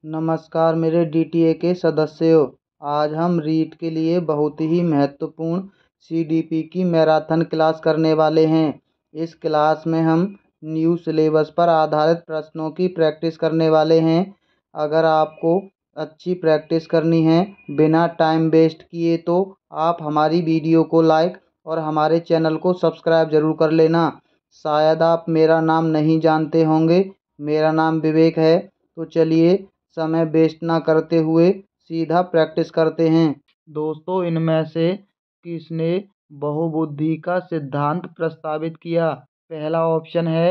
नमस्कार मेरे डीटीए के सदस्यों। आज हम रीट के लिए बहुत ही महत्वपूर्ण सीडीपी की मैराथन क्लास करने वाले हैं। इस क्लास में हम न्यू सिलेबस पर आधारित प्रश्नों की प्रैक्टिस करने वाले हैं। अगर आपको अच्छी प्रैक्टिस करनी है बिना टाइम वेस्ट किए तो आप हमारी वीडियो को लाइक और हमारे चैनल को सब्सक्राइब ज़रूर कर लेना। शायद आप मेरा नाम नहीं जानते होंगे, मेरा नाम विवेक है। तो चलिए समय वेस्ट ना करते हुए सीधा प्रैक्टिस करते हैं। दोस्तों, इनमें से किसने बहुबुद्धि का सिद्धांत प्रस्तावित किया? पहला ऑप्शन है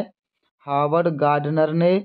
हार्वर्ड गार्डनर ने,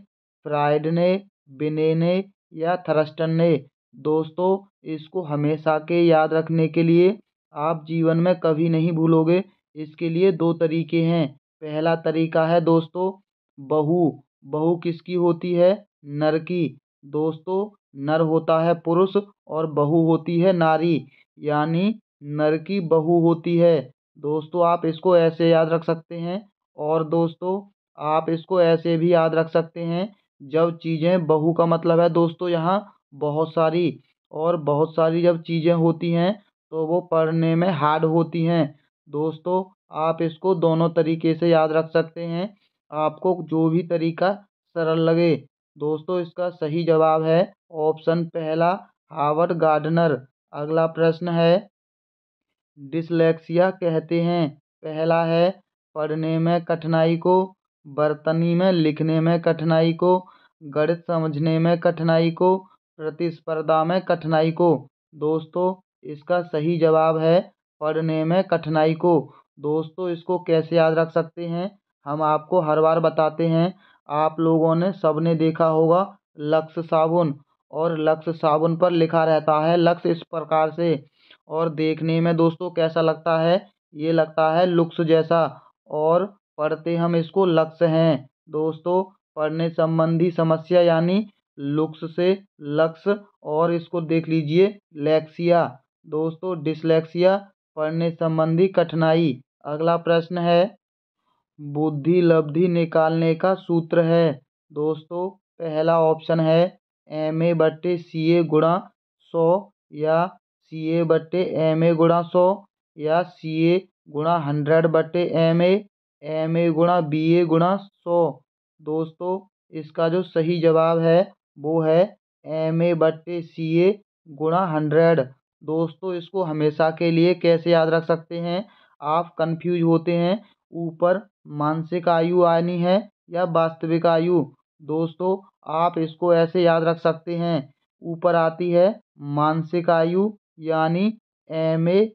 फ्राइड ने, बिने ने या थर्स्टन ने। दोस्तों, इसको हमेशा के याद रखने के लिए आप जीवन में कभी नहीं भूलोगे। इसके लिए दो तरीके हैं। पहला तरीका है दोस्तों बहु। बहु किसकी होती है? नर की। दोस्तों, नर होता है पुरुष और बहू होती है नारी, यानी नर की बहू होती है। दोस्तों, आप इसको ऐसे याद रख सकते हैं। और दोस्तों, आप इसको ऐसे भी याद रख सकते हैं, जब चीज़ें बहू का मतलब है दोस्तों यहाँ बहुत सारी, और बहुत सारी जब चीज़ें होती हैं तो वो पढ़ने में हार्ड होती हैं। दोस्तों, आप इसको दोनों तरीके से याद रख सकते हैं, आपको जो भी तरीका सरल लगे। दोस्तों, इसका सही जवाब है ऑप्शन पहला, हार्वर्ड गार्डनर। अगला प्रश्न है, डिसलेक्सिया कहते हैं। पहला है पढ़ने में कठिनाई को, बर्तनी में लिखने में कठिनाई को, गणित समझने में कठिनाई को, प्रतिस्पर्धा में कठिनाई को। दोस्तों, इसका सही जवाब है पढ़ने में कठिनाई को। दोस्तों, इसको कैसे याद रख सकते हैं, हम आपको हर बार बताते हैं। आप लोगों ने सबने देखा होगा लक्स साबुन, और लक्स साबुन पर लिखा रहता है लक्स इस प्रकार से, और देखने में दोस्तों कैसा लगता है? ये लगता है लुक्स जैसा, और पढ़ते हम इसको लक्स हैं। दोस्तों, पढ़ने संबंधी समस्या यानी लुक्स से लक्स, और इसको देख लीजिए लेक्सिया। दोस्तों, डिसलेक्सिया पढ़ने संबंधी कठिनाई। अगला प्रश्न है, बुद्धि लब्धि निकालने का सूत्र है। दोस्तों, पहला ऑप्शन है MA/CA गुणा 100, या CA/MA गुणा 100, या CA गुणा 100/MA, MA गुणा BA गुणा 100। दोस्तों, इसका जो सही जवाब है वो है MA/CA गुणा 100। दोस्तों, इसको हमेशा के लिए कैसे याद रख सकते हैं? आप कंफ्यूज होते हैं, ऊपर मानसिक आयु आनी है या वास्तविक आयु। दोस्तों, आप इसको ऐसे याद रख सकते हैं, ऊपर आती है मानसिक आयु यानी MA,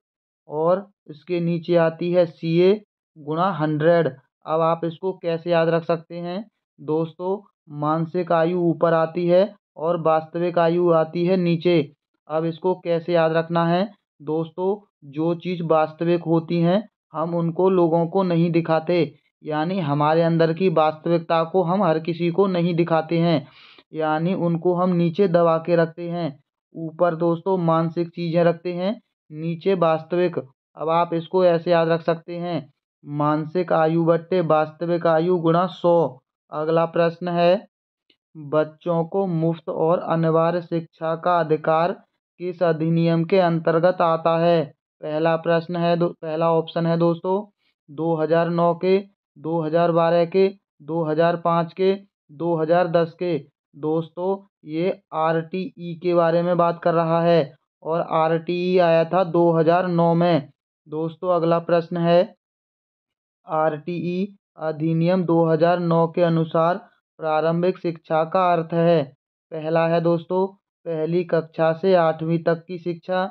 और इसके नीचे आती है CA गुणा 100। अब आप इसको कैसे याद रख सकते हैं? दोस्तों, मानसिक आयु ऊपर आती है और वास्तविक आयु आती है नीचे। अब इसको कैसे याद रखना है? दोस्तों, जो चीज़ वास्तविक होती हैं हम उनको लोगों को नहीं दिखाते, यानी हमारे अंदर की वास्तविकता को हम हर किसी को नहीं दिखाते हैं, यानी उनको हम नीचे दबा के रखते हैं। ऊपर दोस्तों मानसिक चीज़ें रखते हैं, नीचे वास्तविक। अब आप इसको ऐसे याद रख सकते हैं, मानसिक आयु बट्टे वास्तविक आयु गुणा 100। अगला प्रश्न है, बच्चों को मुफ्त और अनिवार्य शिक्षा का अधिकार किस अधिनियम के अंतर्गत आता है? पहला प्रश्न है पहला ऑप्शन है दोस्तों 2009 के, 2012 के, 2005 के, 2010 के। दोस्तों, ये RTE के बारे में बात कर रहा है, और RTE आया था 2009 में। दोस्तों, अगला प्रश्न है, RTE अधिनियम 2009 के अनुसार प्रारंभिक शिक्षा का अर्थ है। पहला है दोस्तों पहली कक्षा से 8वीं तक की शिक्षा,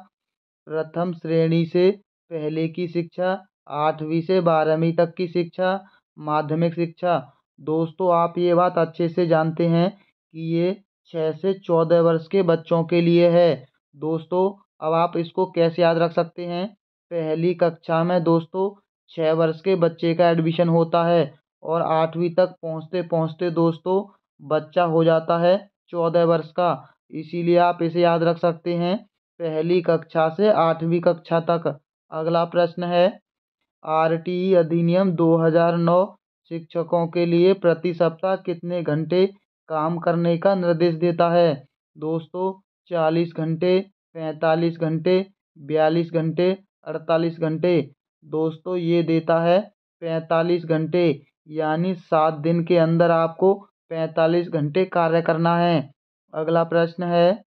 प्रथम श्रेणी से पहले की शिक्षा, 8वीं से 12वीं तक की शिक्षा, माध्यमिक शिक्षा। दोस्तों, आप ये बात अच्छे से जानते हैं कि ये 6 से 14 वर्ष के बच्चों के लिए है। दोस्तों, अब आप इसको कैसे याद रख सकते हैं? पहली कक्षा में दोस्तों 6 वर्ष के बच्चे का एडमिशन होता है, और 8वीं तक पहुँचते पहुँचते दोस्तों बच्चा हो जाता है 14 वर्ष का। इसीलिए आप इसे याद रख सकते हैं, पहली कक्षा से 8वीं कक्षा तक। अगला प्रश्न है, RTE अधिनियम 2009 शिक्षकों के लिए प्रति सप्ताह कितने घंटे काम करने का निर्देश देता है? दोस्तों 40 घंटे, 45 घंटे, 42 घंटे, 48 घंटे। दोस्तों ये देता है 45 घंटे, यानी 7 दिन के अंदर आपको 45 घंटे कार्य करना है। अगला प्रश्न है,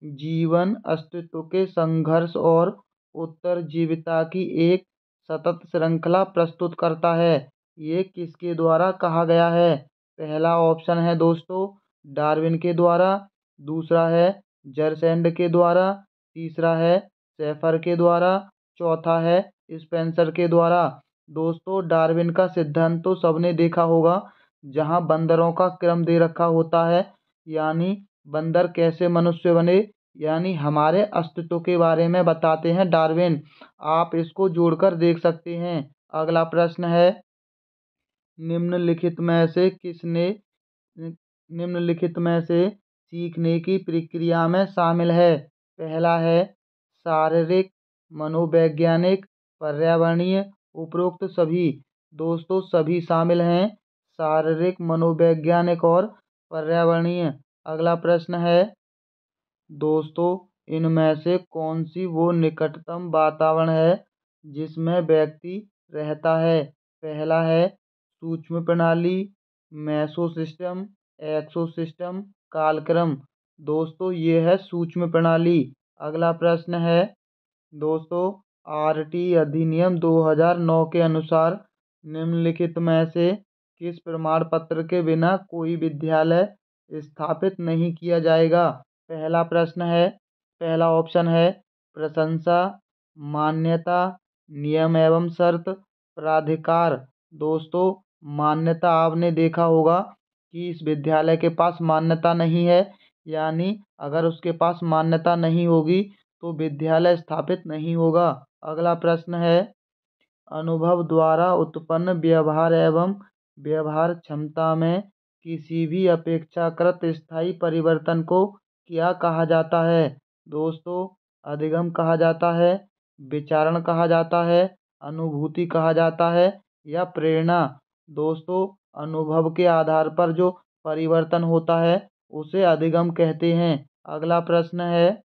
जीवन अस्तित्व के संघर्ष और उत्तरजीविता की एक सतत श्रृंखला प्रस्तुत करता है। ये किसके द्वारा कहा गया है? पहला ऑप्शन है दोस्तों डार्विन के द्वारा, दूसरा है जरसैंड के द्वारा, तीसरा है शेफर के द्वारा, चौथा है स्पेंसर के द्वारा। दोस्तों डार्विन का सिद्धांत तो सबने देखा होगा, जहाँ बंदरों का क्रम दे रखा होता है, यानी बंदर कैसे मनुष्य बने, यानी हमारे अस्तित्व के बारे में बताते हैं डार्विन। आप इसको जोड़कर देख सकते हैं। अगला प्रश्न है, निम्नलिखित में से किसने निम्नलिखित में से सीखने की प्रक्रिया में शामिल है? पहला है शारीरिक, मनोवैज्ञानिक, पर्यावरणीय, उपरोक्त सभी। दोस्तों सभी शामिल हैं, शारीरिक, मनोवैज्ञानिक और पर्यावरणीय। अगला प्रश्न है, दोस्तों इनमें से कौन सी वो निकटतम वातावरण है जिसमें व्यक्ति रहता है? पहला है सूक्ष्म प्रणाली, मेसोसिस्टम, एक्सोसिस्टम, कालक्रम। दोस्तों ये है सूक्ष्म प्रणाली। अगला प्रश्न है, दोस्तों आरटी अधिनियम 2009 के अनुसार निम्नलिखित में से किस प्रमाण पत्र के बिना कोई विद्यालय स्थापित नहीं किया जाएगा? पहला प्रश्न है, पहला ऑप्शन है प्रशंसा, मान्यता, नियम एवं शर्त, प्राधिकार। दोस्तों मान्यता आपने देखा होगा कि इस विद्यालय के पास मान्यता नहीं है, यानी अगर उसके पास मान्यता नहीं होगी तो विद्यालय स्थापित नहीं होगा। अगला प्रश्न है, अनुभव द्वारा उत्पन्न व्यवहार एवं व्यवहार क्षमता में किसी भी अपेक्षाकृत स्थायी परिवर्तन को क्या कहा जाता है? दोस्तों अधिगम कहा जाता है, विचारण कहा जाता है, अनुभूति कहा जाता है या प्रेरणा। दोस्तों अनुभव के आधार पर जो परिवर्तन होता है उसे अधिगम कहते हैं। अगला प्रश्न है,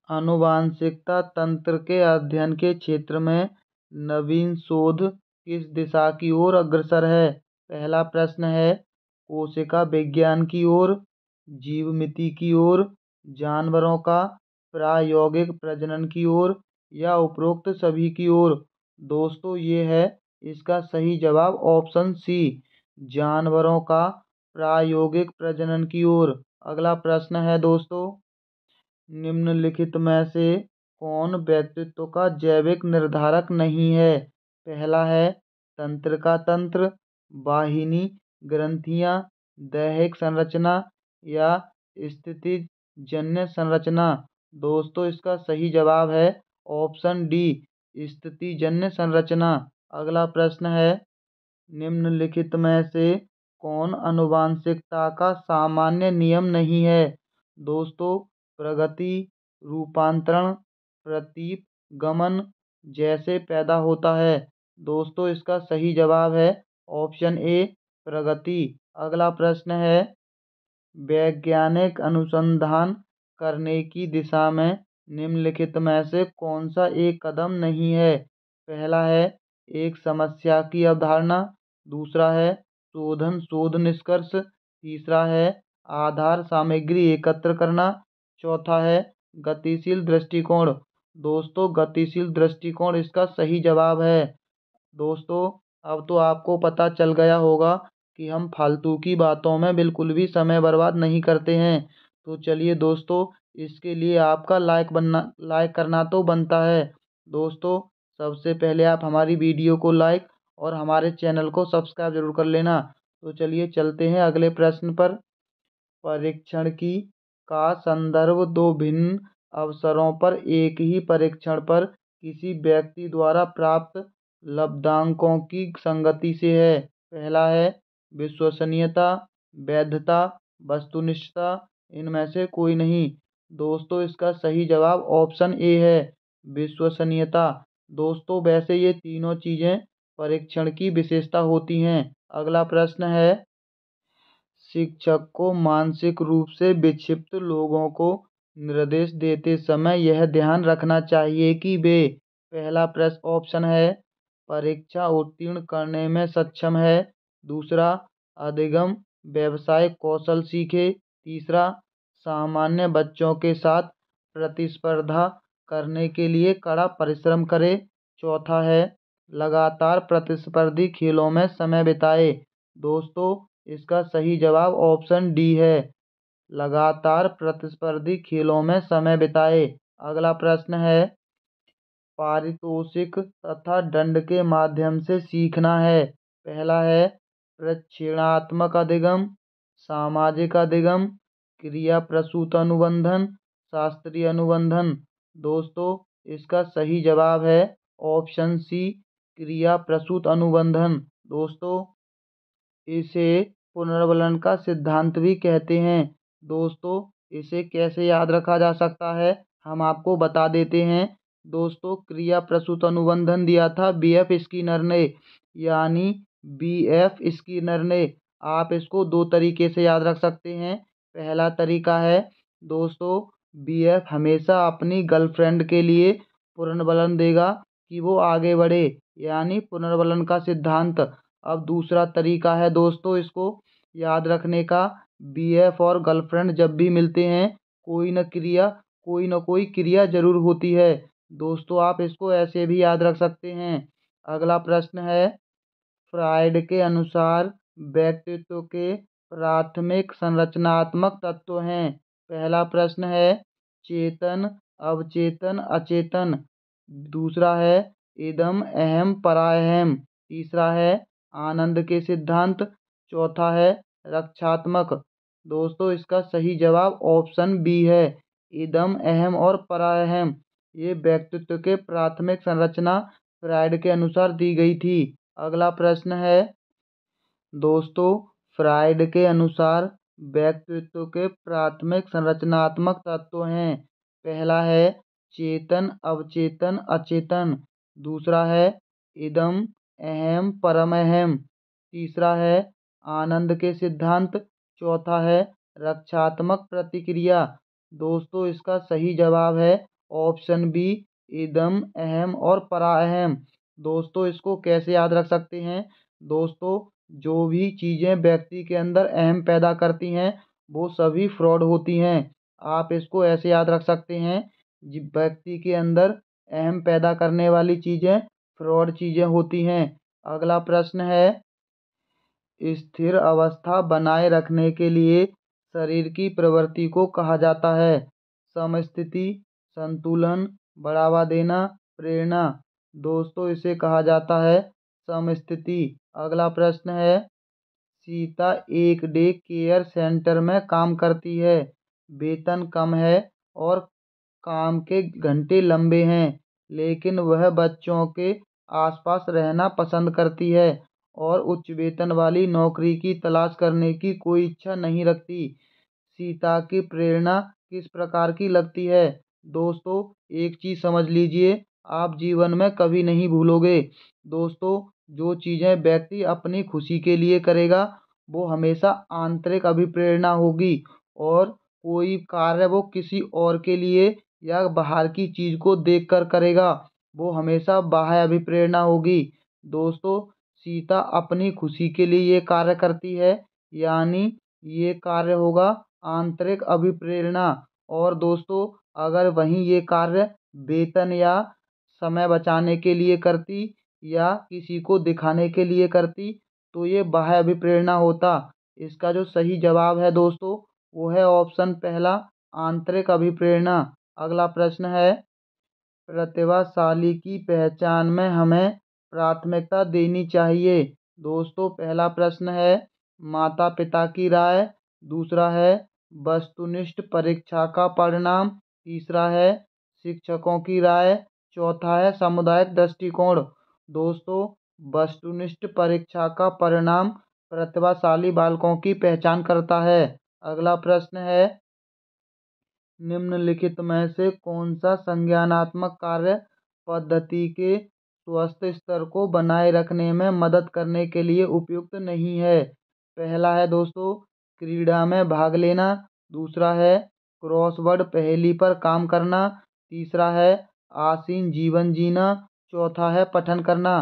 आनुवांशिकता तंत्र के अध्ययन के क्षेत्र में नवीन शोध किस दिशा की ओर अग्रसर है? पहला प्रश्न है कोशिका विज्ञान की ओर, जीवमिति की ओर, जानवरों का प्रायोगिक प्रजनन की ओर या उपरोक्त सभी की ओर। दोस्तों ये है इसका सही जवाब ऑप्शन सी, जानवरों का प्रायोगिक प्रजनन की ओर। अगला प्रश्न है दोस्तों, निम्नलिखित में से कौन व्यक्तित्व का जैविक निर्धारक नहीं है? पहला है तंत्रिका तंत्र, वाहिनी, ग्रंथियां, दैहिक संरचना या स्थितिजन्य संरचना। दोस्तों इसका सही जवाब है ऑप्शन डी, स्थितिजन्य संरचना। अगला प्रश्न है, निम्नलिखित में से कौन आनुवांशिकता का सामान्य नियम नहीं है? दोस्तों प्रगति, रूपांतरण, प्रतिगमन जैसे पैदा होता है। दोस्तों इसका सही जवाब है ऑप्शन ए, प्रगति। अगला प्रश्न है, वैज्ञानिक अनुसंधान करने की दिशा में निम्नलिखित में से कौन सा एक कदम नहीं है? पहला है एक समस्या की अवधारणा, दूसरा है शोधन शोध निष्कर्ष, तीसरा है आधार सामग्री एकत्र करना, चौथा है गतिशील दृष्टिकोण। दोस्तों गतिशील दृष्टिकोण इसका सही जवाब है। दोस्तों अब तो आपको पता चल गया होगा कि हम फालतू की बातों में बिल्कुल भी समय बर्बाद नहीं करते हैं। तो चलिए दोस्तों, इसके लिए आपका लाइक करना तो बनता है। दोस्तों सबसे पहले आप हमारी वीडियो को लाइक और हमारे चैनल को सब्सक्राइब जरूर कर लेना। तो चलिए चलते हैं अगले प्रश्न पर। परीक्षण की का संदर्भ दो भिन्न अवसरों पर एक ही परीक्षण पर किसी व्यक्ति द्वारा प्राप्त लब्धांकों की संगति से है। पहला है विश्वसनीयता, वैधता, वस्तुनिष्ठता, इनमें से कोई नहीं। दोस्तों इसका सही जवाब ऑप्शन ए है, विश्वसनीयता। दोस्तों वैसे ये तीनों चीज़ें परीक्षण की विशेषता होती हैं। अगला प्रश्न है, शिक्षक को मानसिक रूप से विक्षिप्त लोगों को निर्देश देते समय यह ध्यान रखना चाहिए कि वे, पहला प्रश्न ऑप्शन है, परीक्षा उत्तीर्ण करने में सक्षम है। दूसरा, अधिगम व्यवसायिक कौशल सीखे। तीसरा, सामान्य बच्चों के साथ प्रतिस्पर्धा करने के लिए कड़ा परिश्रम करे। चौथा है, लगातार प्रतिस्पर्धी खेलों में समय बिताए। दोस्तों, इसका सही जवाब ऑप्शन डी है, लगातार प्रतिस्पर्धी खेलों में समय बिताए। अगला प्रश्न है, पारितोषिक तथा दंड के माध्यम से सीखना है। पहला है, प्रशिक्षणात्मक अधिगम, सामाजिक अधिगम, क्रिया प्रसूत अनुबंधन, शास्त्रीय अनुबंधन। दोस्तों, इसका सही जवाब है ऑप्शन सी, क्रिया प्रसूत अनुबंधन। दोस्तों, इसे पुनर्वलन का सिद्धांत भी कहते हैं। दोस्तों, इसे कैसे याद रखा जा सकता है, हम आपको बता देते हैं। दोस्तों, क्रिया प्रसूत अनुबंधन दिया था B.F. स्किनर ने, यानी B.F. स्किनर ने। आप इसको दो तरीके से याद रख सकते हैं। पहला तरीका है दोस्तों, B.F. हमेशा अपनी गर्लफ्रेंड के लिए पुनर्वलन देगा कि वो आगे बढ़े, यानी पुनर्वलन का सिद्धांत। अब दूसरा तरीका है दोस्तों इसको याद रखने का, B.F. और गर्लफ्रेंड जब भी मिलते हैं कोई न कोई क्रिया जरूर होती है। दोस्तों, आप इसको ऐसे भी याद रख सकते हैं। अगला प्रश्न है, फ्राइड के अनुसार व्यक्तित्व के प्राथमिक संरचनात्मक तत्व हैं। पहला प्रश्न है, चेतन, अवचेतन, अचेतन। दूसरा है, इदम, अहम, पराअहम। तीसरा है, आनंद के सिद्धांत। चौथा है, रक्षात्मक। दोस्तों, इसका सही जवाब ऑप्शन बी है, इदम, अहम और पराअहम। ये व्यक्तित्व के प्राथमिक संरचना फ्राइड के अनुसार दी गई थी। अगला प्रश्न है दोस्तों, फ्राइड के अनुसार व्यक्तित्व के प्राथमिक संरचनात्मक तत्व हैं। पहला है, चेतन, अवचेतन, अचेतन। दूसरा है, इदम, अहम, परम अहम। तीसरा है, आनंद के सिद्धांत। चौथा है, रक्षात्मक प्रतिक्रिया। दोस्तों, इसका सही जवाब है ऑप्शन बी, इदम, अहम और पराअहम। दोस्तों, इसको कैसे याद रख सकते हैं, दोस्तों, जो भी चीज़ें व्यक्ति के अंदर अहम पैदा करती हैं वो सभी फ्रॉड होती हैं। आप इसको ऐसे याद रख सकते हैं, व्यक्ति के अंदर अहम पैदा करने वाली चीज़ें फ्रॉड चीज़ें होती हैं। अगला प्रश्न है, स्थिर अवस्था बनाए रखने के लिए शरीर की प्रवृत्ति को कहा जाता है। समस्थिति, संतुलन, बढ़ावा देना, प्रेरणा। दोस्तों, इसे कहा जाता है समस्थिति। अगला प्रश्न है, सीता एक डे केयर सेंटर में काम करती है। वेतन कम है और काम के घंटे लंबे हैं, लेकिन वह बच्चों के आसपास रहना पसंद करती है और उच्च वेतन वाली नौकरी की तलाश करने की कोई इच्छा नहीं रखती। सीता की प्रेरणा किस प्रकार की लगती है। दोस्तों, एक चीज़ समझ लीजिए, आप जीवन में कभी नहीं भूलोगे। दोस्तों, जो चीज़ें व्यक्ति अपनी खुशी के लिए करेगा वो हमेशा आंतरिक अभिप्रेरणा होगी, और कोई कार्य वो किसी और के लिए या बाहर की चीज़ को देखकर करेगा वो हमेशा बाह्य अभिप्रेरणा होगी। दोस्तों, सीता अपनी खुशी के लिए ये कार्य करती है, यानी ये कार्य होगा आंतरिक अभिप्रेरणा। और दोस्तों, अगर वहीं ये कार्य वेतन या समय बचाने के लिए करती या किसी को दिखाने के लिए करती तो ये बाह्य अभिप्रेरणा होता। इसका जो सही जवाब है दोस्तों वो है ऑप्शन पहला, आंतरिक अभिप्रेरणा। अगला प्रश्न है, प्रतिभाशाली की पहचान में हमें प्राथमिकता देनी चाहिए। दोस्तों, पहला प्रश्न है, माता पिता की राय। दूसरा है, वस्तुनिष्ठ परीक्षा का परिणाम। तीसरा है, शिक्षकों की राय। चौथा है, सामुदायिक दृष्टिकोण। दोस्तों, वस्तुनिष्ठ परीक्षा का परिणाम प्रतिभाशाली बालकों की पहचान करता है। अगला प्रश्न है, निम्नलिखित में से कौन सा संज्ञानात्मक कार्य पद्धति के स्वस्थ स्तर को बनाए रखने में मदद करने के लिए उपयुक्त नहीं है। पहला है दोस्तों, क्रीड़ा में भाग लेना। दूसरा है क्रॉसवर्ड पहेली पर काम करना। तीसरा है आसीन जीवन जीना। चौथा है पठन करना।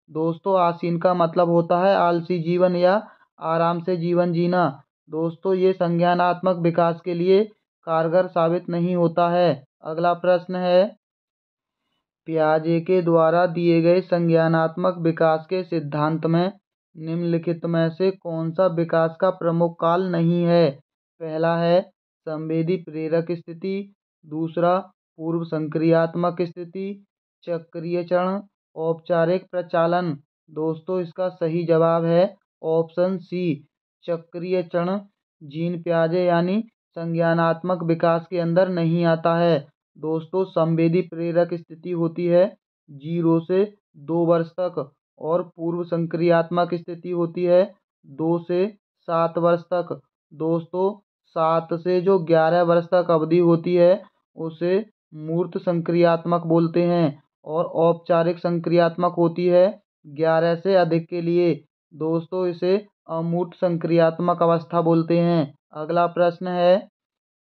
दोस्तों, आसीन का मतलब होता है आलसी जीवन या आराम से जीवन जीना। दोस्तों, ये संज्ञानात्मक विकास के लिए कारगर साबित नहीं होता है। अगला प्रश्न है, पियाजे के द्वारा दिए गए संज्ञानात्मक विकास के सिद्धांत में निम्नलिखित में से कौन सा विकास का प्रमुख काल नहीं है। पहला है संवेदी प्रेरक स्थिति। दूसरा पूर्व संक्रियात्मक स्थिति। चक्रीय चरण। औपचारिक प्रचालन। दोस्तों, इसका सही जवाब है ऑप्शन सी, चक्रीय चरण। जीन पियाजे यानी संज्ञानात्मक विकास के अंदर नहीं आता है। दोस्तों, संवेदी प्रेरक स्थिति होती है 0 से 2 वर्ष तक, और पूर्व संक्रियात्मक स्थिति होती है 2 से 7 वर्ष तक। दोस्तों, 7 से जो 11 वर्ष तक अवधि होती है उसे मूर्त संक्रियात्मक बोलते हैं, और औपचारिक संक्रियात्मक होती है 11 से अधिक के लिए। दोस्तों, इसे अमूर्त संक्रियात्मक अवस्था बोलते हैं। अगला प्रश्न है,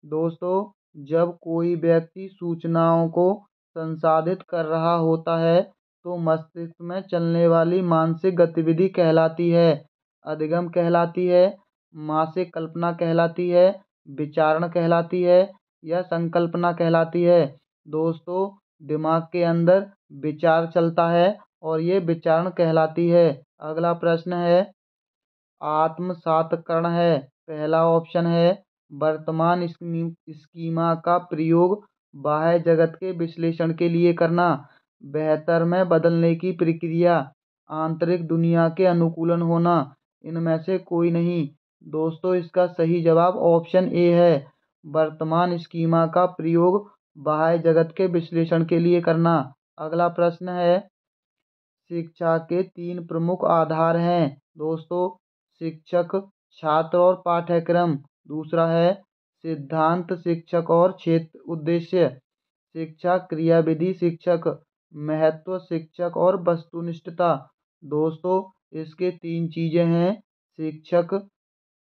दोस्तों, जब कोई व्यक्ति सूचनाओं को संसाधित कर रहा होता है तो मस्तिष्क में चलने वाली मानसिक गतिविधि कहलाती है। अधिगम कहलाती है, मानसिक कल्पना कहलाती है, विचारण कहलाती है, या संकल्पना कहलाती है। दोस्तों, दिमाग के अंदर विचार चलता है और ये विचारण कहलाती है। अगला प्रश्न है, आत्मसातकरण है। पहला ऑप्शन है वर्तमान स्कीमा का प्रयोग बाह्य जगत के विश्लेषण के लिए करना। बेहतर में बदलने की प्रक्रिया। आंतरिक दुनिया के अनुकूलन होना। इनमें से कोई नहीं। दोस्तों, इसका सही जवाब ऑप्शन ए है, वर्तमान स्कीमा का प्रयोग बाह्य जगत के विश्लेषण के लिए करना। अगला प्रश्न है, शिक्षा के 3 प्रमुख आधार हैं। दोस्तों, शिक्षक, छात्र और पाठ्यक्रम। दूसरा है सिद्धांत शिक्षक और क्षेत्र उद्देश्य। शिक्षा, क्रियाविधि शिक्षक, महत्व शिक्षक और वस्तुनिष्ठता। दोस्तों, इसके 3 चीजें हैं, शिक्षक,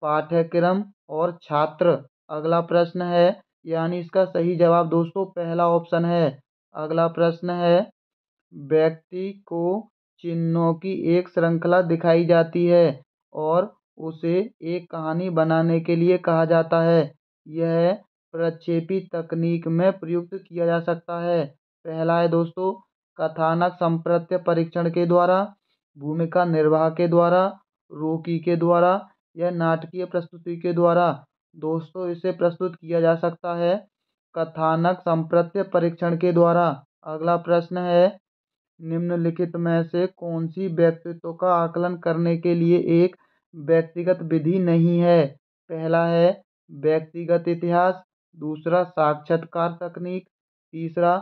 पाठ्यक्रम और छात्र। अगला प्रश्न है, यानी इसका सही जवाब दोस्तों पहला ऑप्शन है। अगला प्रश्न है, व्यक्ति को चिन्हों की एक श्रृंखला दिखाई जाती है और उसे एक कहानी बनाने के लिए कहा जाता है। यह प्रक्षेपी तकनीक में प्रयुक्त किया जा सकता है। पहला है दोस्तों कथानक संप्रत्य परीक्षण के द्वारा, भूमिका निर्वाह के द्वारा, रोकी के द्वारा, या नाटकीय प्रस्तुति के द्वारा। दोस्तों, इसे प्रस्तुत किया जा सकता है कथानक संप्रत्य परीक्षण के द्वारा। अगला प्रश्न है, निम्नलिखित में से कौन सी व्यक्तित्व का आकलन करने के लिए एक व्यक्तिगत विधि नहीं है। पहला है व्यक्तिगत इतिहास। दूसरा साक्षात्कार तकनीक। तीसरा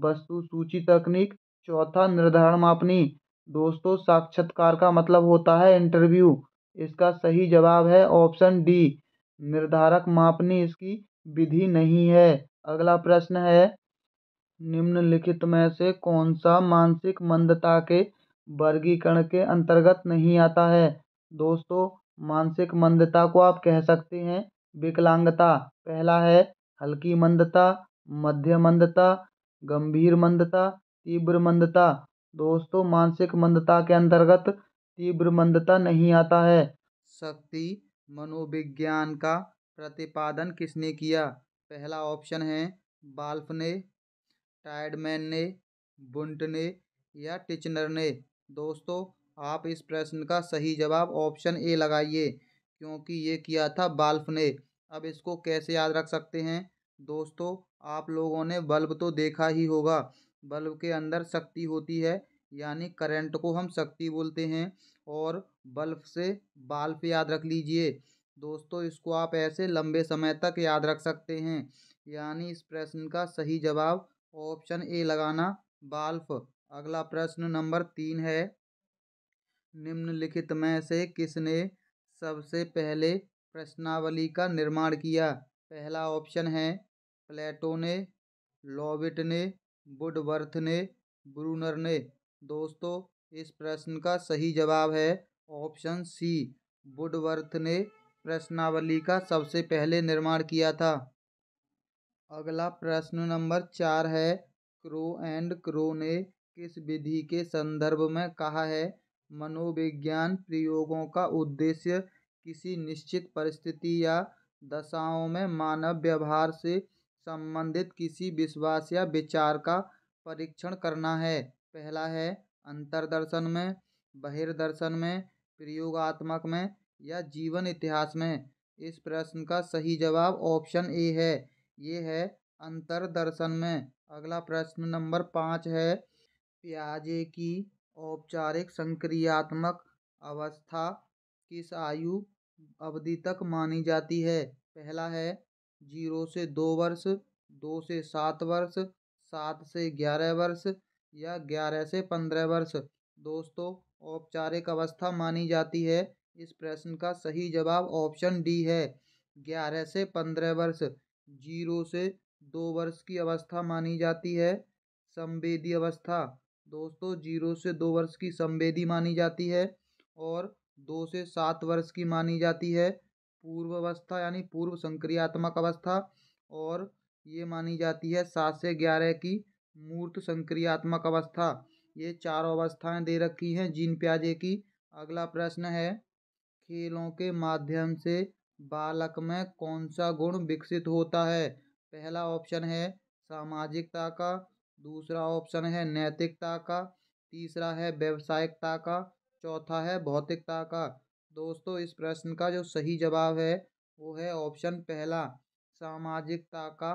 वस्तु सूची तकनीक। चौथा निर्धारण मापनी। दोस्तों, साक्षात्कार का मतलब होता है इंटरव्यू। इसका सही जवाब है ऑप्शन डी, निर्धारक मापनी इसकी विधि नहीं है। अगला प्रश्न है, निम्नलिखित में से कौन सा मानसिक मंदता के वर्गीकरण के अंतर्गत नहीं आता है। दोस्तों, मानसिक मंदता को आप कह सकते हैं विकलांगता। पहला है हल्की मंदता, मध्य मंदता, गंभीर मंदता, तीव्र मंदता। दोस्तों, मानसिक मंदता के अंतर्गत तीव्र मंदता नहीं आता है। शक्ति मनोविज्ञान का प्रतिपादन किसने किया। पहला ऑप्शन है बाल्फ ने, टायडमैन ने, बुंट ने, या टिचनर ने। दोस्तों, आप इस प्रश्न का सही जवाब ऑप्शन ए लगाइए, क्योंकि ये किया था बाल्फ ने। अब इसको कैसे याद रख सकते हैं। दोस्तों, आप लोगों ने बल्ब तो देखा ही होगा, बल्ब के अंदर शक्ति होती है, यानी करंट को हम शक्ति बोलते हैं, और बल्ब से बाल्ब याद रख लीजिए। दोस्तों, इसको आप ऐसे लंबे समय तक याद रख सकते हैं, यानी इस प्रश्न का सही जवाब ऑप्शन ए लगाना, बाल्फ। अगला प्रश्न नंबर 3 है, निम्नलिखित में से किसने सबसे पहले प्रश्नावली का निर्माण किया। पहला ऑप्शन है प्लेटो ने, लॉविट ने, वुडवर्थ ने, ब्रूनर ने। दोस्तों, इस प्रश्न का सही जवाब है ऑप्शन सी, वुडवर्थ ने प्रश्नावली का सबसे पहले निर्माण किया था। अगला प्रश्न नंबर 4 है, क्रो एंड क्रो ने किस विधि के संदर्भ में कहा है? मनोविज्ञान प्रयोगों का उद्देश्य किसी निश्चित परिस्थिति या दशाओं में मानव व्यवहार से संबंधित किसी विश्वास या विचार का परीक्षण करना है। पहला है अंतर्दर्शन में, बहिर्दर्शन में, प्रयोगात्मक में या जीवन इतिहास में। इस प्रश्न का सही जवाब ऑप्शन ए है, ये है अंतर्दर्शन में। अगला प्रश्न नंबर 5 है, प्याजे की औपचारिक संक्रियात्मक अवस्था किस आयु अवधि तक मानी जाती है? पहला है 0 से 2 वर्ष, 2 से 7 वर्ष, 7 से 11 वर्ष या 11 से 15 वर्ष। दोस्तों, औपचारिक अवस्था मानी जाती है, इस प्रश्न का सही जवाब ऑप्शन डी है, 11 से 15 वर्ष। 0 से 2 वर्ष की अवस्था मानी जाती है संवेदी अवस्था। दोस्तों, 0 से 2 वर्ष की संवेदी मानी जाती है और 2 से 7 वर्ष की मानी जाती है पूर्व अवस्था यानी पूर्व संक्रियात्मक अवस्था, और ये मानी जाती है 7 से 11 की मूर्त संक्रियात्मक अवस्था। ये चारों अवस्थाएं दे रखी हैं जीन प्याजे की। अगला प्रश्न है, खेलों के माध्यम से बालक में कौन सा गुण विकसित होता है? पहला ऑप्शन है सामाजिकता का, दूसरा ऑप्शन है नैतिकता का, तीसरा है व्यावसायिकता का, चौथा है भौतिकता का। दोस्तों, इस प्रश्न का जो सही जवाब है वो है ऑप्शन पहला, सामाजिकता का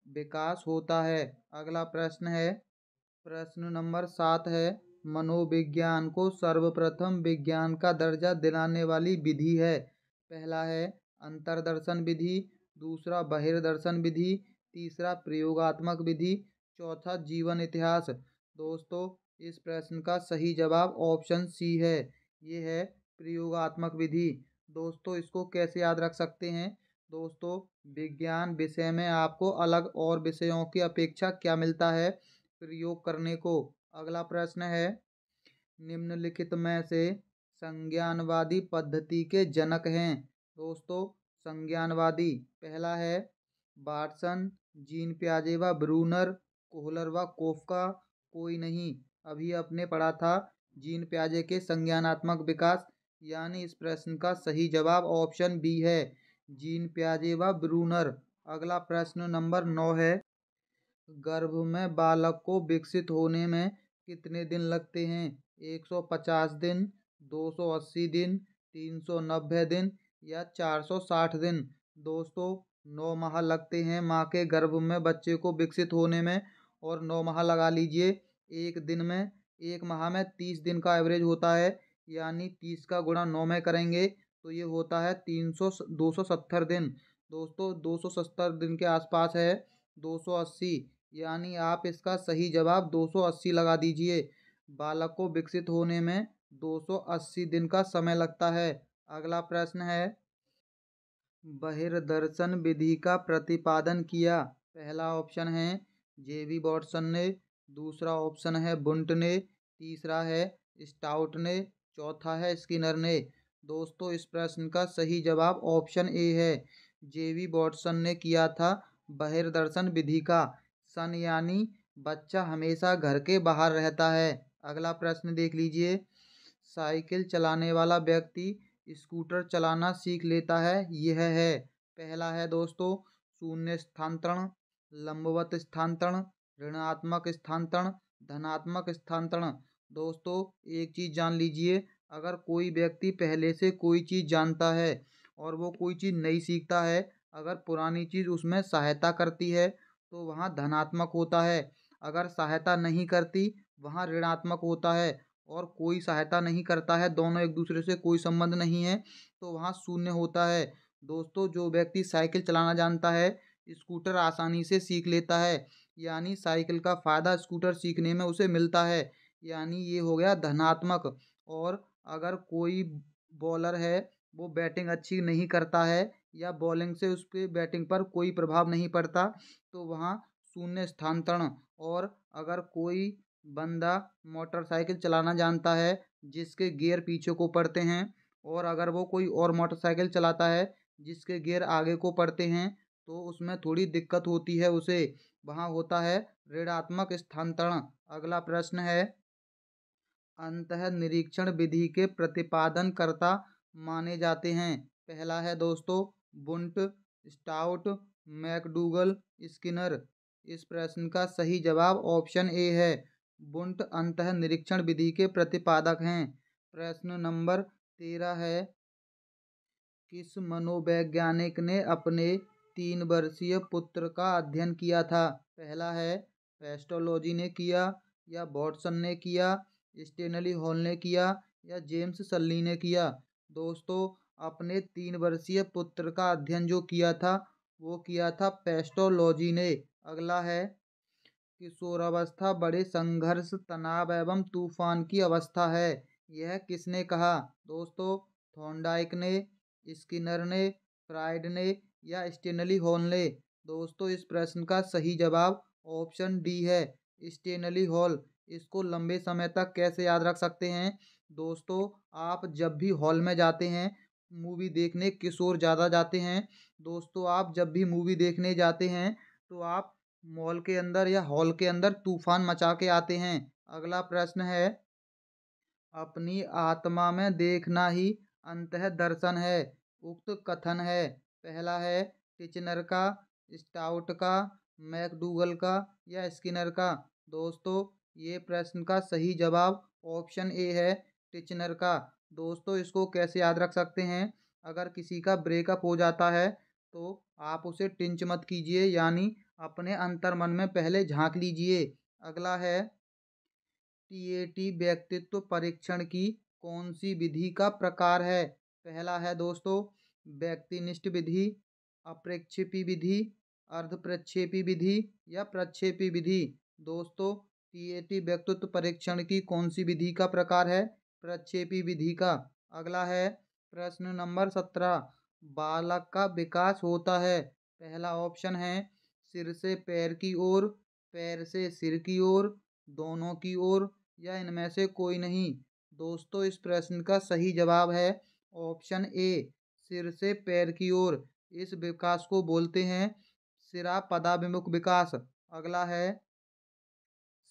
विकास होता है। अगला प्रश्न है, प्रश्न नंबर 7 है, मनोविज्ञान को सर्वप्रथम विज्ञान का दर्जा दिलाने वाली विधि है? पहला है अंतर्दर्शन विधि, दूसरा बहिर्दर्शन विधि, तीसरा प्रयोगात्मक विधि, चौथा जीवन इतिहास। दोस्तों, इस प्रश्न का सही जवाब ऑप्शन सी है, ये है प्रयोगात्मक विधि। दोस्तों, इसको कैसे याद रख सकते हैं? दोस्तों, विज्ञान विषय में आपको अलग और विषयों की अपेक्षा क्या मिलता है? प्रयोग करने को। अगला प्रश्न है, निम्नलिखित में से संज्ञानवादी पद्धति के जनक हैं? दोस्तों, संज्ञानवादी पहला है वाटसन, जीन प्याजे व ब्रूनर, कोहलर व कोफका, कोई नहीं। अभी आपने पढ़ा था जीन प्याजे के संज्ञानात्मक विकास, यानी इस प्रश्न का सही जवाब ऑप्शन बी है, जीन प्याजे व ब्रूनर। अगला प्रश्न नंबर 9 है, गर्भ में बालक को विकसित होने में कितने दिन लगते हैं? 150 दिन, 280 दिन, 390 दिन या 460 दिन। दोस्तों, 9 माह लगते हैं माँ के गर्भ में बच्चे को विकसित होने में, और 9 माह लगा लीजिए, एक दिन में, एक माह में 30 दिन का एवरेज होता है, यानी 30 का गुणा 9 में करेंगे तो ये होता है 270 दिन। दोस्तों, 270 दिन के आसपास है 280, यानी आप इसका सही जवाब 280 लगा दीजिए। बालक को विकसित होने में 280 दिन का समय लगता है। अगला प्रश्न है, बहिर्दर्शन विधि का प्रतिपादन किया? पहला ऑप्शन है जेबी वॉटसन ने, दूसरा ऑप्शन है बुंट ने, तीसरा है स्टाउट ने, चौथा है स्किनर ने। दोस्तों, इस प्रश्न का सही जवाब ऑप्शन ए है, जेबी वॉटसन ने किया था बहिर्दर्शन विधि का। सन यानी बच्चा हमेशा घर के बाहर रहता है। अगला प्रश्न देख लीजिए, साइकिल चलाने वाला व्यक्ति स्कूटर चलाना सीख लेता है, यह है? पहला है दोस्तों शून्य स्थानांतरण, लंबवत स्थानांतरण, ऋणात्मक स्थानांतरण, धनात्मक स्थानांतरण। दोस्तों, एक चीज जान लीजिए, अगर कोई व्यक्ति पहले से कोई चीज जानता है और वो कोई चीज नई सीखता है, अगर पुरानी चीज उसमें सहायता करती है तो वहाँ धनात्मक होता है, अगर सहायता नहीं करती वहाँ ऋणात्मक होता है, और कोई सहायता नहीं करता है, दोनों एक दूसरे से कोई संबंध नहीं है, तो वहाँ शून्य होता है। दोस्तों, जो व्यक्ति साइकिल चलाना जानता है स्कूटर आसानी से सीख लेता है, यानी साइकिल का फायदा स्कूटर सीखने में उसे मिलता है, यानी ये हो गया धनात्मक। और अगर कोई बॉलर है वो बैटिंग अच्छी नहीं करता है या बॉलिंग से उसके बैटिंग पर कोई प्रभाव नहीं पड़ता, तो वहाँ शून्य स्थानांतरण। और अगर कोई बंदा मोटरसाइकिल चलाना जानता है जिसके गियर पीछे को पड़ते हैं और अगर वो कोई और मोटरसाइकिल चलाता है जिसके गियर आगे को पड़ते हैं तो उसमें थोड़ी दिक्कत होती है उसे, वहाँ होता है ऋणात्मक स्थानांतरण। अगला प्रश्न है, अंतः निरीक्षण विधि के प्रतिपादनकर्ता माने जाते हैं। पहला है दोस्तों वुंट, स्टाउट, मैकडूगल, स्किनर। इस प्रश्न का सही जवाब ऑप्शन ए है। वुंट अंतः निरीक्षण विधि के प्रतिपादक हैं। प्रश्न नंबर 13 है, किस मनोवैज्ञानिक ने अपने 3 वर्षीय पुत्र का अध्ययन किया था? पहला है पेस्टोलॉजी ने किया, या वॉटसन ने किया, स्टेनली हॉल ने किया, या जेम्स सल्ली ने किया। दोस्तों अपने 3 वर्षीय पुत्र का अध्ययन जो किया था वो किया था पेस्टोलॉजी ने। अगला है, किशोरावस्था बड़े संघर्ष, तनाव एवं तूफान की अवस्था है, यह किसने कहा? दोस्तों थॉर्नडाइक ने, स्किनर ने, फ्राइड ने, या स्टेनली हॉल ने। दोस्तों इस प्रश्न का सही जवाब ऑप्शन डी है, स्टेनली हॉल। इसको लंबे समय तक कैसे याद रख सकते हैं? दोस्तों आप जब भी हॉल में जाते हैं मूवी देखने, किशोर ज़्यादा जाते हैं, दोस्तों आप जब भी मूवी देखने जाते हैं तो आप मॉल के अंदर या हॉल के अंदर तूफान मचा के आते हैं। अगला प्रश्न है, अपनी आत्मा में देखना ही अंतः दर्शन है, उक्त कथन है। पहला है टिचनर का, स्टाउट का, मैकडूगल का, या स्किनर का। दोस्तों ये प्रश्न का सही जवाब ऑप्शन ए है, टिचनर का। दोस्तों इसको कैसे याद रख सकते हैं? अगर किसी का ब्रेकअप हो जाता है तो आप उसे टिंच मत कीजिए, यानी अपने अंतर मन में पहले झांक लीजिए। अगला है, टीएटी व्यक्तित्व परीक्षण की कौन सी विधि का प्रकार है? पहला है दोस्तों व्यक्तिनिष्ठ विधि, अप्रक्षेपी विधि, अर्ध प्रक्षेपी विधि, या प्रक्षेपी विधि। दोस्तों टीएटी व्यक्तित्व परीक्षण की कौन सी विधि का प्रकार है? प्रक्षेपी विधि का। अगला है प्रश्न नंबर 17, बालक का विकास होता है। पहला ऑप्शन है सिर से पैर की ओर, पैर से सिर की ओर, दोनों की ओर, या इनमें से कोई नहीं। दोस्तों इस प्रश्न का सही जवाब है ऑप्शन ए, सिर से पैर की ओर। इस विकास को बोलते हैं सिरा पदाभिमुख विकास। अगला है,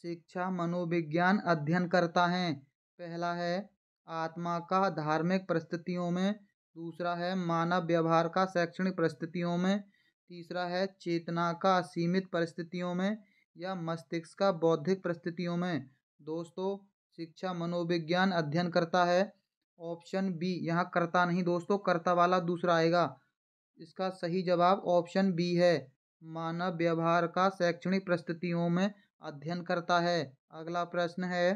शिक्षा मनोविज्ञान अध्ययन करता है। पहला है आत्मा का धार्मिक परिस्थितियों में, दूसरा है मानव व्यवहार का शैक्षणिक परिस्थितियों में, तीसरा है चेतना का सीमित परिस्थितियों में, या मस्तिष्क का बौद्धिक परिस्थितियों में। दोस्तों शिक्षा मनोविज्ञान अध्ययन करता है, ऑप्शन बी। यहाँ करता नहीं दोस्तों, करता वाला दूसरा आएगा। इसका सही जवाब ऑप्शन बी है, मानव व्यवहार का शैक्षणिक परिस्थितियों में अध्ययन करता है। अगला प्रश्न है,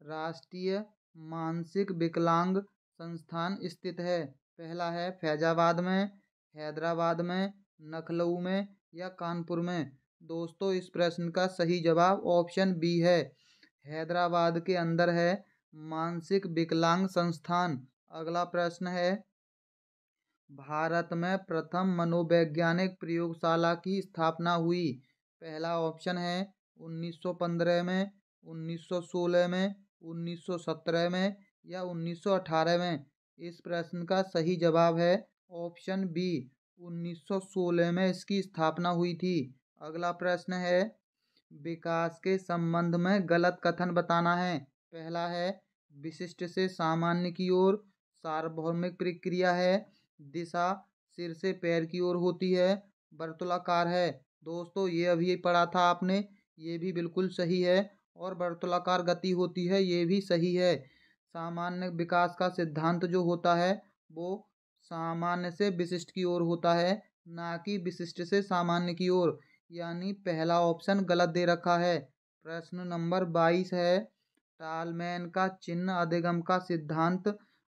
राष्ट्रीय मानसिक विकलांग संस्थान स्थित है। पहला है फैजाबाद में, हैदराबाद में, लखनऊ में, या कानपुर में। दोस्तों इस प्रश्न का सही जवाब ऑप्शन बी है, हैदराबाद के अंदर है मानसिक विकलांग संस्थान। अगला प्रश्न है, भारत में प्रथम मनोवैज्ञानिक प्रयोगशाला की स्थापना हुई। पहला ऑप्शन है 1915 में, 1916 में, 1917 में, या 1918 में। इस प्रश्न का सही जवाब है ऑप्शन बी, 1916 में इसकी स्थापना हुई थी। अगला प्रश्न है, विकास के संबंध में गलत कथन बताना है। पहला है विशिष्ट से सामान्य की ओर सार्वभौमिक प्रक्रिया है, दिशा सिर से पैर की ओर होती है, वर्तुलाकार है। दोस्तों ये अभी पढ़ा था आपने, ये भी बिल्कुल सही है, और वर्तुलाकार गति होती है, ये भी सही है। सामान्य विकास का सिद्धांत जो होता है वो सामान्य से विशिष्ट की ओर होता है, ना कि विशिष्ट से सामान्य की ओर, यानी पहला ऑप्शन गलत दे रखा है। प्रश्न नंबर 22 है, टालमैन का चिन्ह अधिगम का सिद्धांत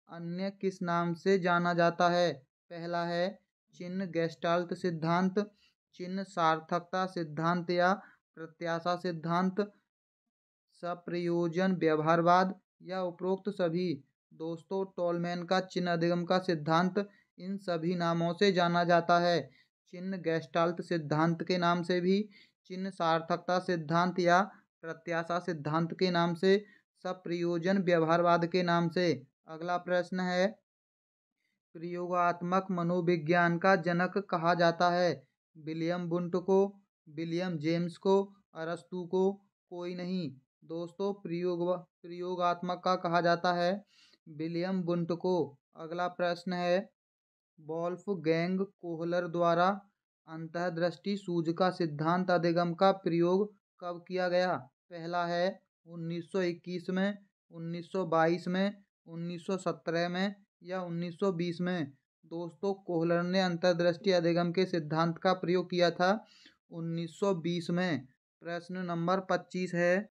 अन्य किस नाम से जाना जाता है? पहला है चिन्ह गेस्टाल्ट सिद्धांत, चिन्ह सार्थकता सिद्धांत, या प्रत्याशा सिद्धांत, सप्रयोजन व्यवहारवाद, या उपरोक्त सभी। दोस्तों टॉलमैन का चिन्ह अधिगम का सिद्धांत इन सभी नामों से जाना जाता है, चिन्ह गेस्टाल्ट सिद्धांत के नाम से भी, चिन्ह सार्थकता सिद्धांत या प्रत्याशा सिद्धांत के नाम से, सप्रयोजन व्यवहारवाद के नाम से। अगला प्रश्न है, प्रयोगात्मक मनोविज्ञान का जनक कहा जाता है? विलियम वुंट को, विलियम जेम्स को, अरस्तू को, कोई नहीं। दोस्तों प्रयोगात्मक का कहा जाता है विलियम वुंट को। अगला प्रश्न है, वोल्फगैंग कोहलर द्वारा अंतर्दृष्टि सूझ का सिद्धांत अधिगम का प्रयोग कब किया गया? पहला है 1921 में, 1922 में, 1917 में या 1920 में। दोस्तों कोहलर ने अंतर्दृष्टि अधिगम के सिद्धांत का प्रयोग किया था 1920 में। प्रश्न नंबर 25 है,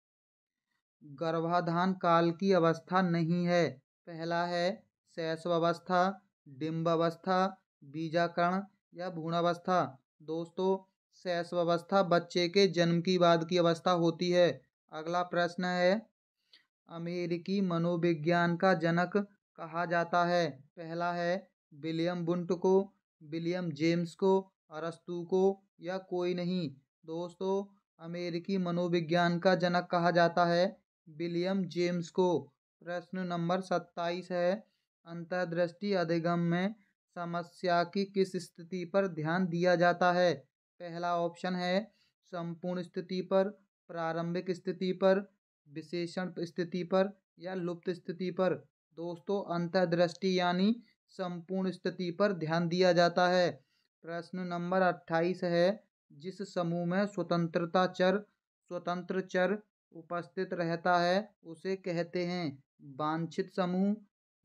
गर्भाधान काल की अवस्था नहीं है? पहला है शैशवावस्था, डिम्बावस्था, बीजाकरण या भ्रूणावस्था। दोस्तों शैशवावस्था बच्चे के जन्म की बाद की अवस्था होती है। अगला प्रश्न है, अमेरिकी मनोविज्ञान का जनक कहा जाता है? पहला है विलियम वुंट को, विलियम जेम्स को, अरस्तू को या कोई नहीं। दोस्तों अमेरिकी मनोविज्ञान का जनक कहा जाता है विलियम जेम्स को। प्रश्न नंबर 27 है, अंतर्दृष्टि अधिगम में समस्या की किस स्थिति पर ध्यान दिया जाता है? पहला ऑप्शन है संपूर्ण स्थिति पर, प्रारंभिक स्थिति पर, विशेषण स्थिति पर या लुप्त स्थिति पर। दोस्तों अंतर्दृष्टि यानी संपूर्ण स्थिति पर ध्यान दिया जाता है। प्रश्न नंबर 28 है, जिस समूह में स्वतंत्र चर उपस्थित रहता है उसे कहते हैं वांछित समूह,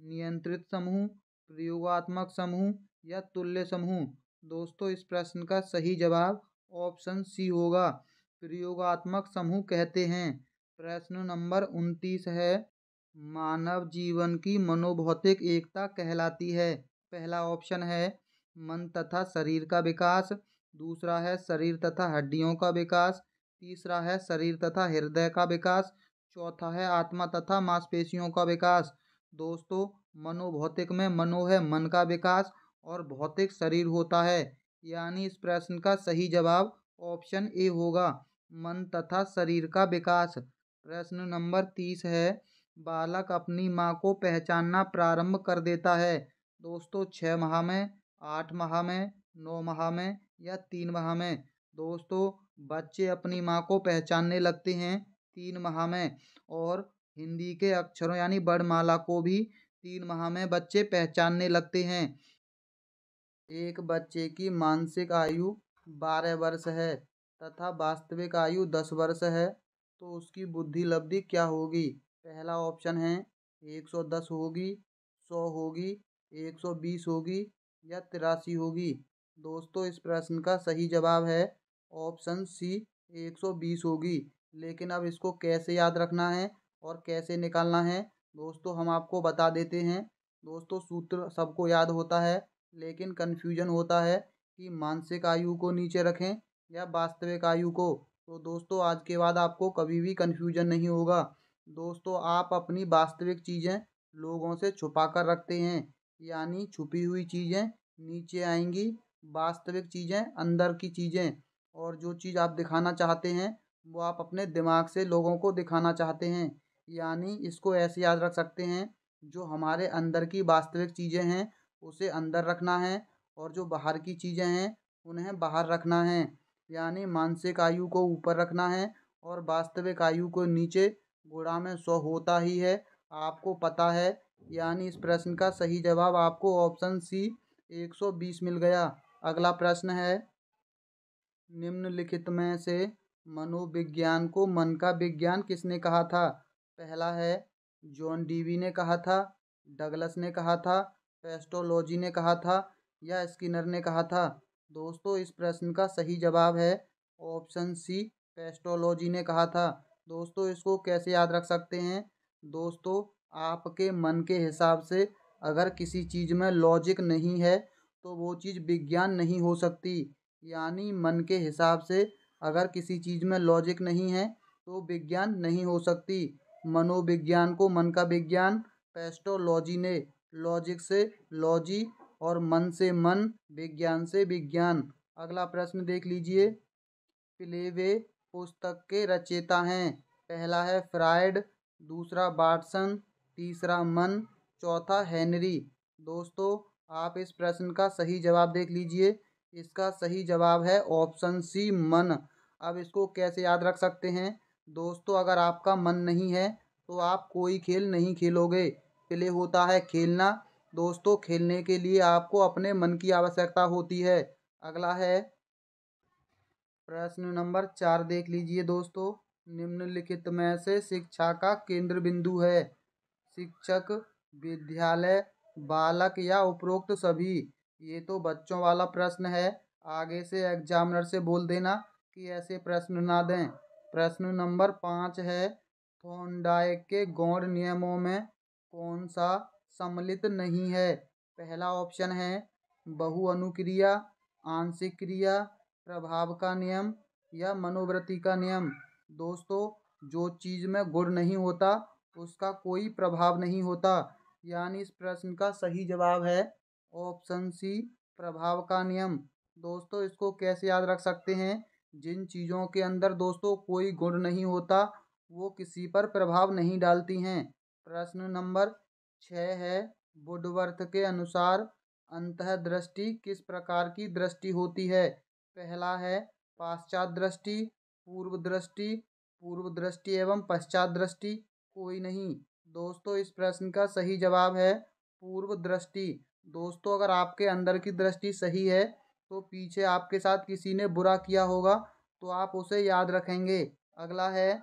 नियंत्रित समूह, प्रयोगात्मक समूह या तुल्य समूह। दोस्तों इस प्रश्न का सही जवाब ऑप्शन सी होगा, प्रयोगात्मक समूह कहते हैं। प्रश्न नंबर 29 है, मानव जीवन की मनोभौतिक एकता कहलाती है? पहला ऑप्शन है मन तथा शरीर का विकास, दूसरा है शरीर तथा हड्डियों का विकास, तीसरा है शरीर तथा हृदय का विकास, चौथा है आत्मा तथा मांसपेशियों का विकास। दोस्तों मनोभौतिक में मनो है मन का विकास और भौतिक शरीर होता है, यानी इस प्रश्न का सही जवाब ऑप्शन ए होगा, मन तथा शरीर का विकास। प्रश्न नंबर 30 है, बालक अपनी माँ को पहचानना प्रारंभ कर देता है? दोस्तों 6 माह में, 8 माह में, 9 माह में या 3 माह में। दोस्तों बच्चे अपनी माँ को पहचानने लगते हैं 3 माह में, और हिंदी के अक्षरों यानी वर्णमाला को भी 3 माह में बच्चे पहचानने लगते हैं। एक बच्चे की मानसिक आयु 12 वर्ष है तथा वास्तविक आयु 10 वर्ष है, तो उसकी बुद्धि लब्धि क्या होगी? पहला ऑप्शन है 110 होगी, 100 होगी, 120 होगी या 83 होगी। दोस्तों इस प्रश्न का सही जवाब है ऑप्शन सी 120 होगी। लेकिन अब इसको कैसे याद रखना है और कैसे निकालना है दोस्तों हम आपको बता देते हैं। दोस्तों सूत्र सबको याद होता है, लेकिन कन्फ्यूजन होता है कि मानसिक आयु को नीचे रखें या वास्तविक आयु को। तो दोस्तों आज के बाद आपको कभी भी कन्फ्यूजन नहीं होगा। दोस्तों आप अपनी वास्तविक चीज़ें लोगों से छुपा कर रखते हैं, यानी छुपी हुई चीज़ें नीचे आएंगी, वास्तविक चीज़ें अंदर की चीज़ें, और जो चीज़ आप दिखाना चाहते हैं वो आप अपने दिमाग से लोगों को दिखाना चाहते हैं। यानी इसको ऐसे याद रख सकते हैं, जो हमारे अंदर की वास्तविक चीज़ें हैं उसे अंदर रखना है और जो बाहर की चीज़ें हैं उन्हें बाहर रखना है। यानी मानसिक आयु को ऊपर रखना है और वास्तविक आयु को नीचे। गुणा में 100 होता ही है, आपको पता है। यानी इस प्रश्न का सही जवाब आपको ऑप्शन सी 120 मिल गया। अगला प्रश्न है, निम्नलिखित में से मनोविज्ञान को मन का विज्ञान किसने कहा था? पहला है जॉन डीवी ने कहा था, डगलस ने कहा था, पेस्टोलॉजी ने कहा था या स्किनर ने कहा था। दोस्तों इस प्रश्न का सही जवाब है ऑप्शन सी पेस्टोलॉजी ने कहा था। दोस्तों इसको कैसे याद रख सकते हैं? दोस्तों आपके मन के हिसाब से अगर किसी चीज़ में लॉजिक नहीं है तो वो चीज़ विज्ञान नहीं हो सकती। यानी मन के हिसाब से अगर किसी चीज़ में लॉजिक नहीं है तो विज्ञान नहीं हो सकती। मनोविज्ञान को मन का विज्ञान पेस्टोलॉजी ने लॉजिक से लॉजी और मन से मन, विज्ञान से विज्ञान। अगला प्रश्न देख लीजिए, प्लेवे पुस्तक के रचयिता हैं? पहला है फ्रायड, दूसरा वाटसन, तीसरा मन, चौथा हेनरी। दोस्तों आप इस प्रश्न का सही जवाब देख लीजिए। इसका सही जवाब है ऑप्शन सी, मन। अब इसको कैसे याद रख सकते हैं दोस्तों? अगर आपका मन नहीं है तो आप कोई खेल नहीं खेलोगे। पहले होता है खेलना। दोस्तों, खेलने के लिए आपको अपने मन की आवश्यकता होती है। अगला है प्रश्न नंबर 4, देख लीजिए दोस्तों। निम्नलिखित में से शिक्षा का केंद्र बिंदु है? शिक्षक, विद्यालय, बालक या उपरोक्त सभी? ये तो बच्चों वाला प्रश्न है। आगे से एग्जामिनर से बोल देना कि ऐसे प्रश्न ना दें। प्रश्न नंबर 5 है, थॉर्नडाइक के गौण नियमों में कौन सा सम्मिलित नहीं है? पहला ऑप्शन है बहुअनुक्रिया, आंशिक क्रिया, प्रभाव का नियम या मनोवृत्ति का नियम। दोस्तों, जो चीज़ में गुण नहीं होता उसका कोई प्रभाव नहीं होता। यानी इस प्रश्न का सही जवाब है ऑप्शन सी, प्रभाव का नियम। दोस्तों, इसको कैसे याद रख सकते हैं? जिन चीज़ों के अंदर दोस्तों कोई गुण नहीं होता वो किसी पर प्रभाव नहीं डालती हैं। प्रश्न नंबर 6 है, वुडवर्थ के अनुसार अंतःदृष्टि किस प्रकार की दृष्टि होती है? पहला है पाश्चात्य दृष्टि, पूर्व दृष्टि, पूर्व दृष्टि एवं पश्चात दृष्टि, कोई नहीं। दोस्तों, इस प्रश्न का सही जवाब है पूर्व दृष्टि। दोस्तों, अगर आपके अंदर की दृष्टि सही है तो पीछे आपके साथ किसी ने बुरा किया होगा तो आप उसे याद रखेंगे। अगला है,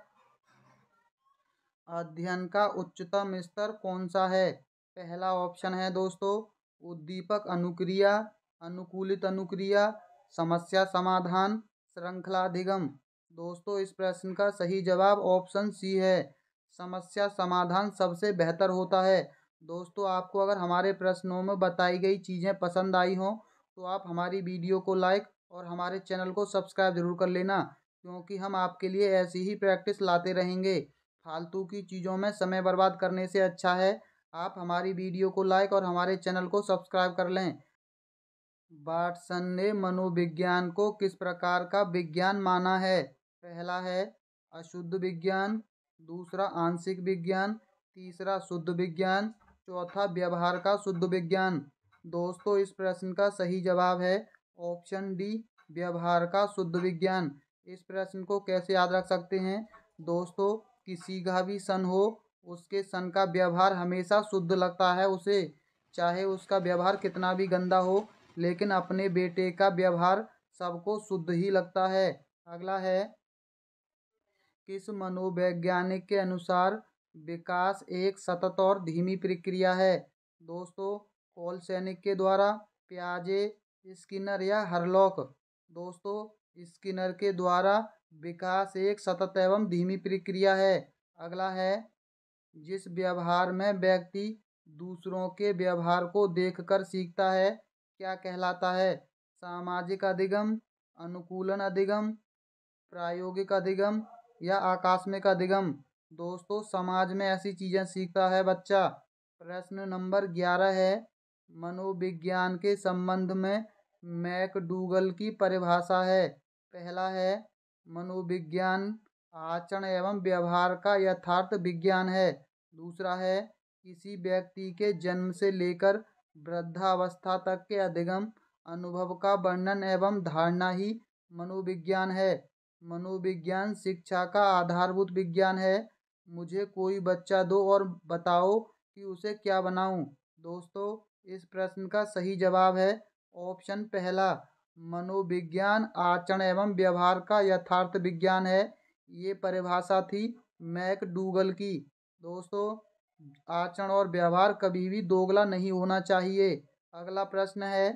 अध्ययन का उच्चतम स्तर कौन सा है? पहला ऑप्शन है दोस्तों उद्दीपक अनुक्रिया, अनुकूलित अनुक्रिया, समस्या समाधान, श्रृंखलाधिगम। दोस्तों, इस प्रश्न का सही जवाब ऑप्शन सी है, समस्या समाधान सबसे बेहतर होता है। दोस्तों, आपको अगर हमारे प्रश्नों में बताई गई चीज़ें पसंद आई हों तो आप हमारी वीडियो को लाइक और हमारे चैनल को सब्सक्राइब जरूर कर लेना, क्योंकि हम आपके लिए ऐसी ही प्रैक्टिस लाते रहेंगे। फालतू की चीज़ों में समय बर्बाद करने से अच्छा है आप हमारी वीडियो को लाइक और हमारे चैनल को सब्सक्राइब कर लें। वाटसन ने मनोविज्ञान को किस प्रकार का विज्ञान माना है? पहला है अशुद्ध विज्ञान, दूसरा आंशिक विज्ञान, तीसरा शुद्ध विज्ञान, चौथा व्यवहार का शुद्ध विज्ञान। दोस्तों, इस प्रश्न का सही जवाब है ऑप्शन डी, व्यवहार का शुद्ध विज्ञान। इस प्रश्न को कैसे याद रख सकते हैं दोस्तों? किसी का भी सन हो उसके सन का व्यवहार हमेशा शुद्ध लगता है उसे, चाहे उसका व्यवहार कितना भी गंदा हो, लेकिन अपने बेटे का व्यवहार सबको शुद्ध ही लगता है। अगला है, किस मनोवैज्ञानिक के अनुसार विकास एक सतत और धीमी प्रक्रिया है? दोस्तों, कोलसैनिक के द्वारा, पियाजे, स्किनर या हरलॉक? दोस्तों, स्किनर के द्वारा विकास एक सतत एवं धीमी प्रक्रिया है। अगला है, जिस व्यवहार में व्यक्ति दूसरों के व्यवहार को देखकर सीखता है क्या कहलाता है? सामाजिक अधिगम, अनुकूलन अधिगम, प्रायोगिक अधिगम या आकस्मिक अधिगम? दोस्तों, समाज में ऐसी चीज़ें सीखता है बच्चा। प्रश्न नंबर 11 है, मनोविज्ञान के संबंध में मैकडूगल की परिभाषा है? पहला है मनोविज्ञान आचरण एवं व्यवहार का यथार्थ विज्ञान है, दूसरा है किसी व्यक्ति के जन्म से लेकर वृद्धावस्था तक के अधिगम अनुभव का वर्णन एवं धारणा ही मनोविज्ञान है। मनोविज्ञान शिक्षा का आधारभूत विज्ञान है। मुझे कोई बच्चा दो और बताओ कि उसे क्या बनाऊं? दोस्तों, इस प्रश्न का सही जवाब है ऑप्शन पहला, मनोविज्ञान आचरण एवं व्यवहार का यथार्थ विज्ञान है। ये परिभाषा थी मैकडूगल की। दोस्तों, आचरण और व्यवहार कभी भी दोगला नहीं होना चाहिए। अगला प्रश्न है,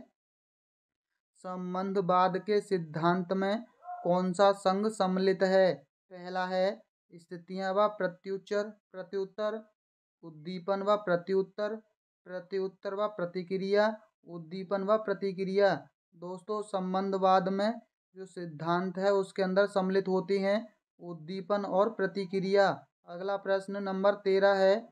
संबंधवाद के सिद्धांत में कौन सा संघ सम्मिलित है? पहला है स्थितियां व प्रत्युत्तर, उद्दीपन व प्रत्युत्तर, प्रत्युत्तर व प्रतिक्रिया, उद्दीपन व प्रतिक्रिया। दोस्तों, संबंधवाद में जो सिद्धांत है उसके अंदर सम्मिलित होती हैं उद्दीपन और प्रतिक्रिया। अगला प्रश्न नंबर 13 है,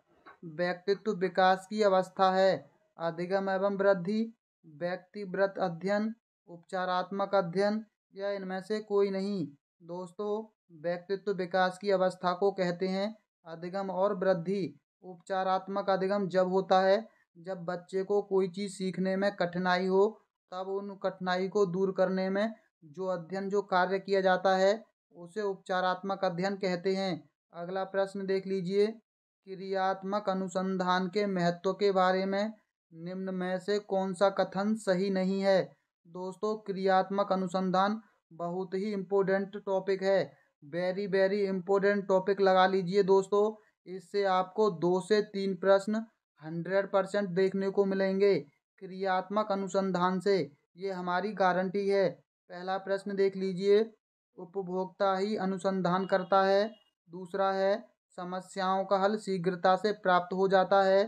व्यक्तित्व विकास की अवस्था है? अधिगम एवं वृद्धि, व्यक्तिवृत्त अध्ययन, उपचारात्मक अध्ययन या इनमें से कोई नहीं? दोस्तों, व्यक्तित्व विकास की अवस्था को कहते हैं अधिगम और वृद्धि। उपचारात्मक अधिगम जब होता है जब बच्चे को कोई चीज़ सीखने में कठिनाई हो तब उन कठिनाई को दूर करने में जो कार्य किया जाता है उसे उपचारात्मक अध्ययन कहते हैं। अगला प्रश्न देख लीजिए। क्रियात्मक अनुसंधान के महत्व के बारे में निम्न में से कौन सा कथन सही नहीं है। दोस्तों, क्रियात्मक अनुसंधान बहुत ही इम्पोर्टेंट टॉपिक है। वेरी वेरी इम्पोर्टेंट टॉपिक लगा लीजिए दोस्तों। इससे आपको 2 से 3 प्रश्न 100% देखने को मिलेंगे क्रियात्मक अनुसंधान से, ये हमारी गारंटी है। पहला प्रश्न देख लीजिए। उपभोक्ता ही अनुसंधान करता है। दूसरा है समस्याओं का हल शीघ्रता से प्राप्त हो जाता है।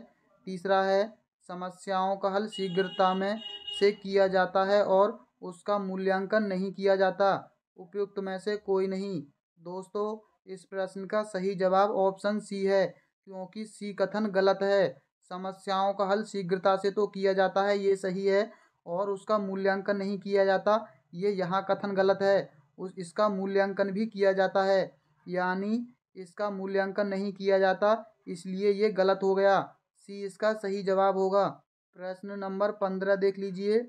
तीसरा है समस्याओं का हल शीघ्रता में से किया जाता है और उसका मूल्यांकन नहीं किया जाता। उपयुक्त में से कोई नहीं। दोस्तों, इस प्रश्न का सही जवाब ऑप्शन सी है, क्योंकि सी कथन गलत है। समस्याओं का हल शीघ्रता से तो किया जाता है, ये सही है, और उसका मूल्यांकन नहीं किया जाता, ये यहाँ कथन गलत है। इसका मूल्यांकन भी किया जाता है, यानी इसका मूल्यांकन नहीं किया जाता, इसलिए ये गलत हो गया। सी इसका सही जवाब होगा। प्रश्न नंबर 15 देख लीजिए।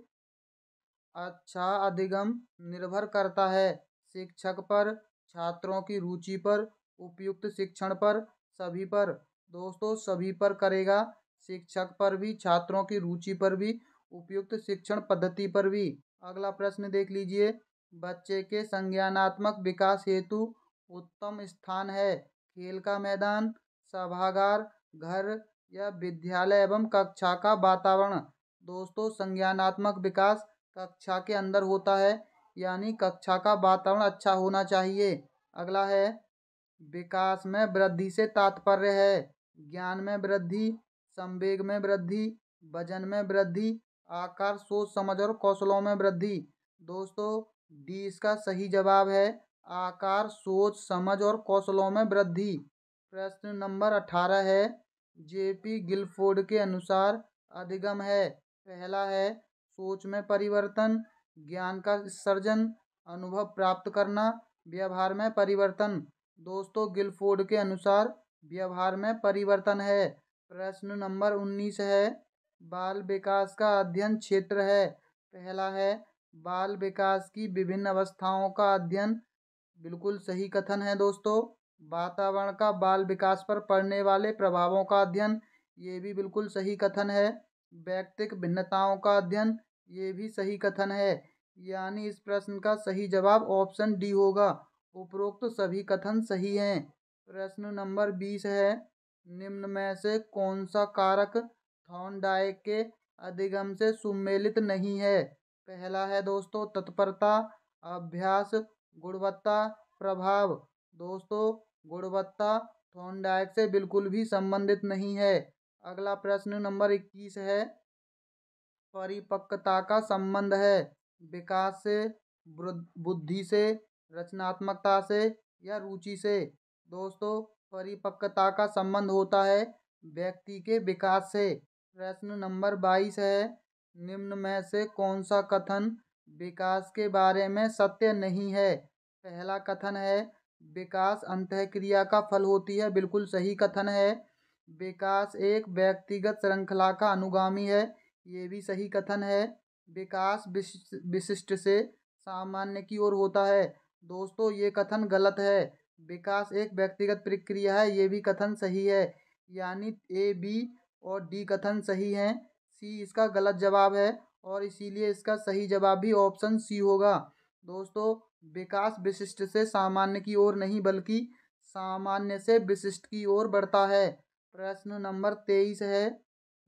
अच्छा अधिगम निर्भर करता है शिक्षक पर, छात्रों की रुचि पर, उपयुक्त शिक्षण पर, सभी पर। दोस्तों, सभी पर करेगा। शिक्षक पर भी, छात्रों की रुचि पर भी, उपयुक्त शिक्षण पद्धति पर भी। अगला प्रश्न देख लीजिए। बच्चे के संज्ञानात्मक विकास हेतु उत्तम स्थान है खेल का मैदान, सभागार, घर या विद्यालय एवं कक्षा का वातावरण। दोस्तों, संज्ञानात्मक विकास कक्षा के अंदर होता है, यानी कक्षा का वातावरण अच्छा होना चाहिए। अगला है विकास में वृद्धि से तात्पर्य है ज्ञान में वृद्धि, संवेग में वृद्धि, वजन में वृद्धि, आकार, सोच समझ और कौशलों में वृद्धि। दोस्तों, डी इसका सही जवाब है, आकार, सोच समझ और कौशलों में वृद्धि। प्रश्न नंबर 18 है। जेपी गिलफोर्ड के अनुसार अधिगम है। पहला है सोच में परिवर्तन, ज्ञान का सर्जन, अनुभव प्राप्त करना, व्यवहार में परिवर्तन। दोस्तों, गिलफोर्ड के अनुसार व्यवहार में परिवर्तन है। प्रश्न नंबर 19 है। बाल विकास का अध्ययन क्षेत्र है। पहला है बाल विकास की विभिन्न अवस्थाओं का अध्ययन, बिल्कुल सही कथन है दोस्तों। वातावरण का बाल विकास पर पड़ने वाले प्रभावों का अध्ययन, ये भी बिल्कुल सही कथन है। व्यक्तिक भिन्नताओं का अध्ययन, ये भी सही कथन है, यानी इस प्रश्न का सही जवाब ऑप्शन डी होगा। उपरोक्त सभी कथन सही हैं। प्रश्न नंबर 20 है। निम्न में से कौन सा कारक थॉर्नडाइक के अधिगम से सुमेलित नहीं है। पहला है दोस्तों तत्परता, अभ्यास, गुणवत्ता, प्रभाव। दोस्तों, गुणवत्ता थॉर्नडाइक से बिल्कुल भी संबंधित नहीं है। अगला प्रश्न नंबर 21 है। परिपक्वता का संबंध है विकास से, बुद्धि से, रचनात्मकता से या रुचि से। दोस्तों, परिपक्वता का संबंध होता है व्यक्ति के विकास से। प्रश्न नंबर 22 है। निम्न में से कौन सा कथन विकास के बारे में सत्य नहीं है। पहला कथन है विकास अंतःक्रिया का फल होती है, बिल्कुल सही कथन है। विकास एक व्यक्तिगत श्रृंखला का अनुगामी है, ये भी सही कथन है। विकास विशिष्ट से सामान्य की ओर होता है। दोस्तों, ये कथन गलत है। विकास एक व्यक्तिगत प्रक्रिया है, ये भी कथन सही है, यानी ए, बी और डी कथन सही हैं। सी इसका गलत जवाब है और इसीलिए इसका सही जवाब भी ऑप्शन सी होगा। दोस्तों, विकास विशिष्ट से सामान्य की ओर नहीं बल्कि सामान्य से विशिष्ट की ओर बढ़ता है। प्रश्न नंबर 23 है।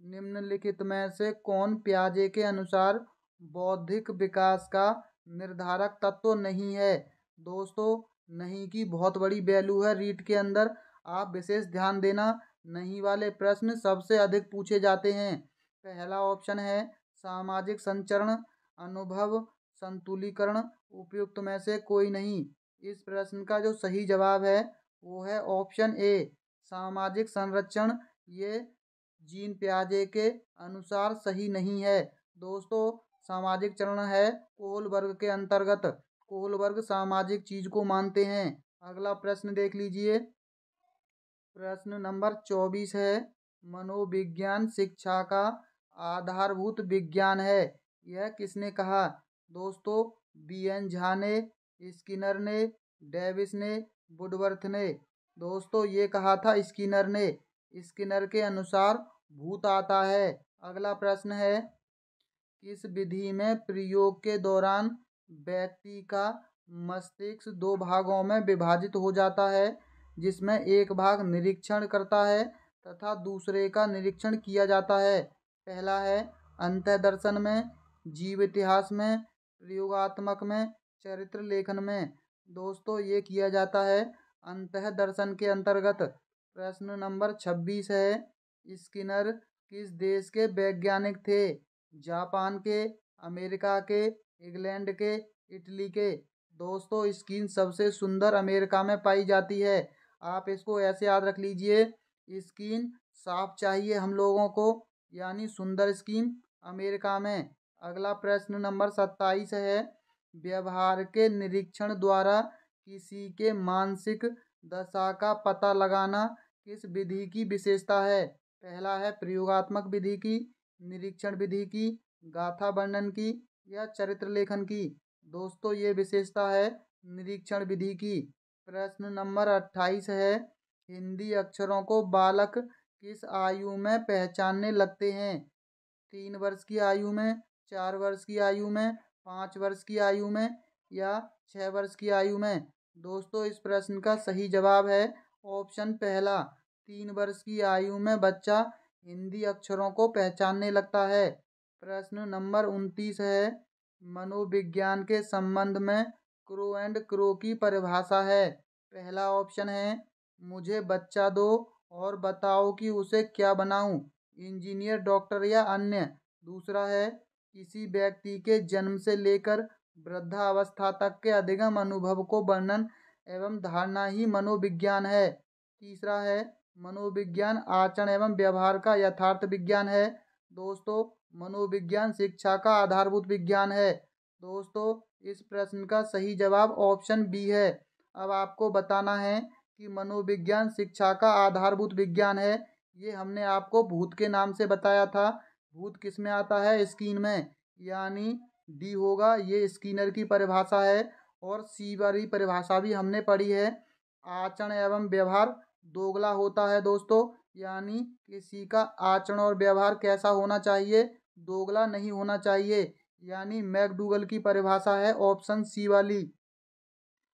निम्नलिखित में से कौन पियाजे के अनुसार बौद्धिक विकास का निर्धारक तत्व नहीं है। दोस्तों, नहीं की बहुत बड़ी वैल्यू है रीट के अंदर, आप विशेष ध्यान देना। नहीं वाले प्रश्न सबसे अधिक पूछे जाते हैं। पहला ऑप्शन है सामाजिक संचरण, अनुभव, संतुलीकरण, उपयुक्त में से कोई नहीं। इस प्रश्न का जो सही जवाब है वो है ऑप्शन ए, सामाजिक संरक्षण। ये जीन पियाजे के अनुसार सही नहीं है। दोस्तों, सामाजिक चरण है कोल वर्ग के अंतर्गत। कोल वर्ग सामाजिक चीज को मानते हैं। अगला प्रश्न देख लीजिए। प्रश्न नंबर 24 है। मनोविज्ञान शिक्षा का आधारभूत विज्ञान है। यह किसने कहा? दोस्तों, बी.एन. झा ने, स्किनर ने, डेविस ने, वुडवर्थ ने। दोस्तों, ये कहा था स्किनर ने। स्किनर के अनुसार भूत आता है। अगला प्रश्न है, किस विधि में प्रयोग के दौरान व्यक्ति का मस्तिष्क दो भागों में विभाजित हो जाता है, जिसमें एक भाग निरीक्षण करता है तथा दूसरे का निरीक्षण किया जाता है? पहला है अंतःदर्शन में, जीव इतिहास में, प्रयोगात्मक में, चरित्र लेखन में। दोस्तों, ये किया जाता है अंतःदर्शन के अंतर्गत। प्रश्न नंबर 26 है, स्किनर किस देश के वैज्ञानिक थे? जापान के, अमेरिका के, इंग्लैंड के, इटली के? दोस्तों, स्किन सबसे सुंदर अमेरिका में पाई जाती है। आप इसको ऐसे याद रख लीजिए, स्किन साफ चाहिए हम लोगों को, यानी सुंदर स्किन अमेरिका में। अगला प्रश्न नंबर 27 है, व्यवहार के निरीक्षण द्वारा किसी के मानसिक दशा का पता लगाना किस विधि की विशेषता है? पहला है प्रयोगात्मक विधि की, निरीक्षण विधि की, गाथा वर्णन की या चरित्र लेखन की? दोस्तों, ये विशेषता है निरीक्षण विधि की। प्रश्न नंबर 28 है, हिंदी अक्षरों को बालक किस आयु में पहचानने लगते हैं? 3 वर्ष की आयु में, 4 वर्ष की आयु में, 5 वर्ष की आयु में या 6 वर्ष की आयु में? दोस्तों, इस प्रश्न का सही जवाब है ऑप्शन पहला। 3 वर्ष की आयु में बच्चा हिंदी अक्षरों को पहचानने लगता है। प्रश्न नंबर 29 है, मनोविज्ञान के संबंध में क्रो एंड क्रो की परिभाषा है। पहला ऑप्शन है, मुझे बच्चा दो और बताओ कि उसे क्या बनाऊं, इंजीनियर, डॉक्टर या अन्य। दूसरा है, किसी व्यक्ति के जन्म से लेकर वृद्धावस्था तक के अधिगम अनुभव को वर्णन एवं धारणा ही मनोविज्ञान है। तीसरा है, मनोविज्ञान आचरण एवं व्यवहार का यथार्थ विज्ञान है। दोस्तों, मनोविज्ञान शिक्षा का आधारभूत विज्ञान है। दोस्तों, इस प्रश्न का सही जवाब ऑप्शन बी है। अब आपको बताना है कि मनोविज्ञान शिक्षा का आधारभूत विज्ञान है। ये हमने आपको भूत के नाम से बताया था। भूत किस में आता है? स्किन में, यानी डी होगा। ये स्किनर की परिभाषा है। और सी वाली परिभाषा भी हमने पढ़ी है, आचरण एवं व्यवहार दोगला होता है दोस्तों, यानी किसी का आचरण और व्यवहार कैसा होना चाहिए? दोगला नहीं होना चाहिए। यानी मैकडूगल की परिभाषा है ऑप्शन सी वाली।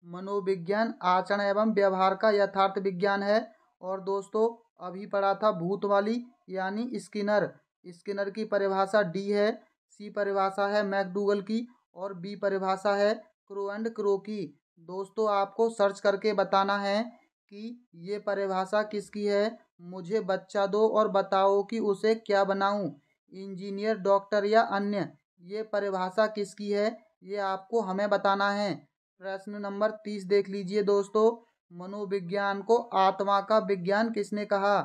मनोविज्ञान आचरण एवं व्यवहार का यथार्थ विज्ञान है। और दोस्तों, अभी पढ़ा था भूत वाली, यानी स्किनर। स्किनर की परिभाषा डी है, सी परिभाषा है मैकडूगल की और बी परिभाषा है क्रो एंड क्रो की। दोस्तों, आपको सर्च करके बताना है कि ये परिभाषा किसकी है। मुझे बच्चा दो और बताओ कि उसे क्या बनाऊं, इंजीनियर, डॉक्टर या अन्य। ये परिभाषा किसकी है, ये आपको हमें बताना है। प्रश्न नंबर 30 देख लीजिए दोस्तों, मनोविज्ञान को आत्मा का विज्ञान किसने कहा?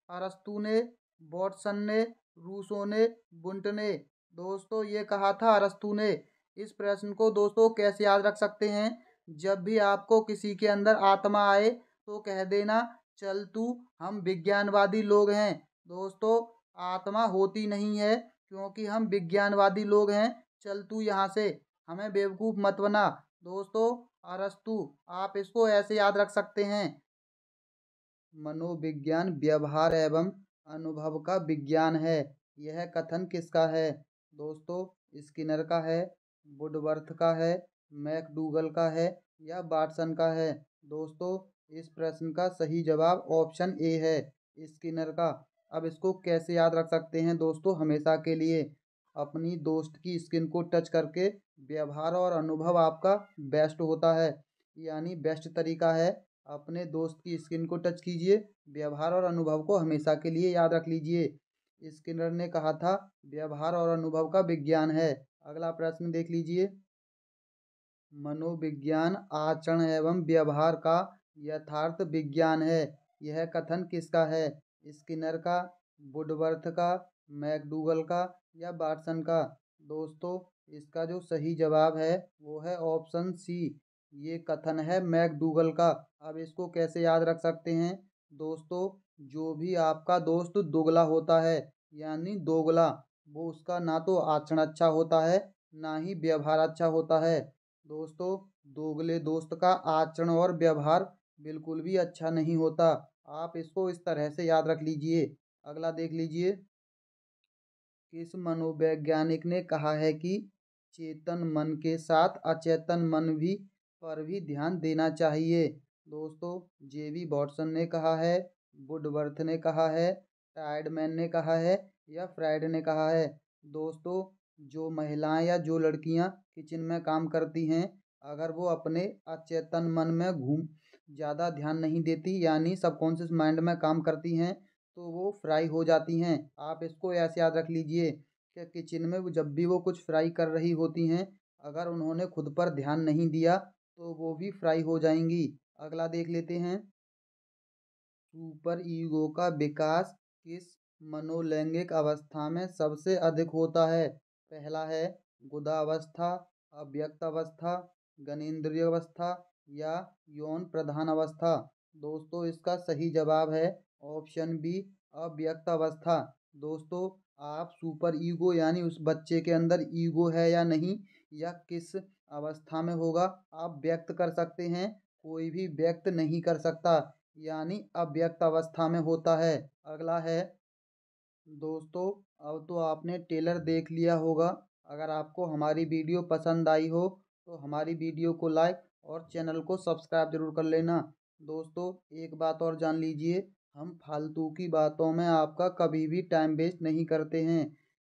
अरस्तू ने, वॉटसन ने, रूसो ने, वुंट ने? दोस्तों, ये कहा था अरस्तू ने। इस प्रश्न को दोस्तों कैसे याद रख सकते हैं? जब भी आपको किसी के अंदर आत्मा आए तो कह देना, चल तू, हम विज्ञानवादी लोग हैं। दोस्तों, आत्मा होती नहीं है, क्योंकि हम विज्ञानवादी लोग हैं। चल तू यहाँ से, हमें बेवकूफ़ मत बना। दोस्तों, अरस्तू, आप इसको ऐसे याद रख सकते हैं। मनोविज्ञान व्यवहार एवं अनुभव का विज्ञान है। यह कथन किसका है? दोस्तों, स्किनर का है, वुडवर्थ का है, मैकडूगल का है या वाटसन का है? दोस्तों, इस प्रश्न का सही जवाब ऑप्शन ए है, स्किनर का। अब इसको कैसे याद रख सकते हैं दोस्तों? हमेशा के लिए अपनी दोस्त की स्किन को टच करके व्यवहार और अनुभव आपका बेस्ट होता है, यानी बेस्ट तरीका है। अपने दोस्त की स्किन को टच कीजिए, व्यवहार और अनुभव को हमेशा के लिए याद रख लीजिए। स्किनर ने कहा था व्यवहार और अनुभव का विज्ञान है। अगला प्रश्न देख लीजिए, मनोविज्ञान आचरण एवं व्यवहार का यथार्थ विज्ञान है। यह कथन किसका है? स्किनर का, वुडवर्थ का, मैकडूगल का या वाटसन का? दोस्तों, इसका जो सही जवाब है वो है ऑप्शन सी, ये कथन है मैकडूगल का। अब इसको कैसे याद रख सकते हैं दोस्तों? जो भी आपका दोस्त दुगला होता है, यानी दोगला, वो उसका ना तो आचरण अच्छा होता है, ना ही व्यवहार अच्छा होता है। दोस्तों, दोगले दोस्त का आचरण और व्यवहार बिल्कुल भी अच्छा नहीं होता। आप इसको इस तरह से याद रख लीजिए। अगला देख लीजिए। किस मनोवैज्ञानिक ने कहा है कि चेतन मन के साथ अचेतन मन भी पर भी ध्यान देना चाहिए? दोस्तों, जेवी वॉटसन ने कहा है, वुडवर्थ ने कहा है, टाइडमैन ने कहा है, या फ्राइड ने कहा है? दोस्तों, जो महिलाएं या जो लड़कियां किचन में काम करती हैं, अगर वो अपने अचेतन मन में घूम ज़्यादा ध्यान नहीं देती, यानी सबकॉन्शियस माइंड में काम करती हैं, तो वो फ्राई हो जाती हैं। आप इसको ऐसे याद रख लीजिए कि किचन में वो जब भी वो कुछ फ्राई कर रही होती हैं, अगर उन्होंने खुद पर ध्यान नहीं दिया तो वो भी फ्राई हो जाएंगी। अगला देख लेते हैं। सुपर ईगो का विकास किस मनोलैंगिक अवस्था में सबसे अधिक होता है? पहला है गुदावस्था, अव्यक्त अवस्था, गनेन्द्रिय अवस्था, या यौन प्रधान अवस्था? दोस्तों, इसका सही जवाब है ऑप्शन बी, अव्यक्त अवस्था। दोस्तों, आप सुपर ईगो यानी उस बच्चे के अंदर ईगो है या नहीं, या किस अवस्था में होगा, आप व्यक्त कर सकते हैं, कोई भी व्यक्त नहीं कर सकता, यानी अव्यक्त अवस्था में होता है। अगला है। दोस्तों, अब तो आपने टेलर देख लिया होगा। अगर आपको हमारी वीडियो पसंद आई हो तो हमारी वीडियो को लाइक और चैनल को सब्सक्राइब जरूर कर लेना। दोस्तों, एक बात और जान लीजिए, हम फालतू की बातों में आपका कभी भी टाइम वेस्ट नहीं करते हैं।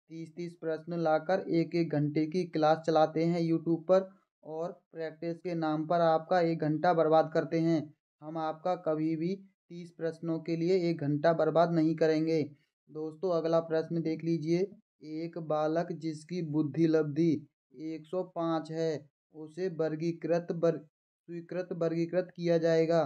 30-30 प्रश्न लाकर 1-1 घंटे की क्लास चलाते हैं यूट्यूब पर, और प्रैक्टिस के नाम पर आपका 1 घंटा बर्बाद करते हैं। हम आपका कभी भी 30 प्रश्नों के लिए 1 घंटा बर्बाद नहीं करेंगे। दोस्तों, अगला प्रश्न देख लीजिए। एक बालक जिसकी बुद्धि लब्धि 105 है, उसे स्वीकृत वर्गीकृत किया जाएगा?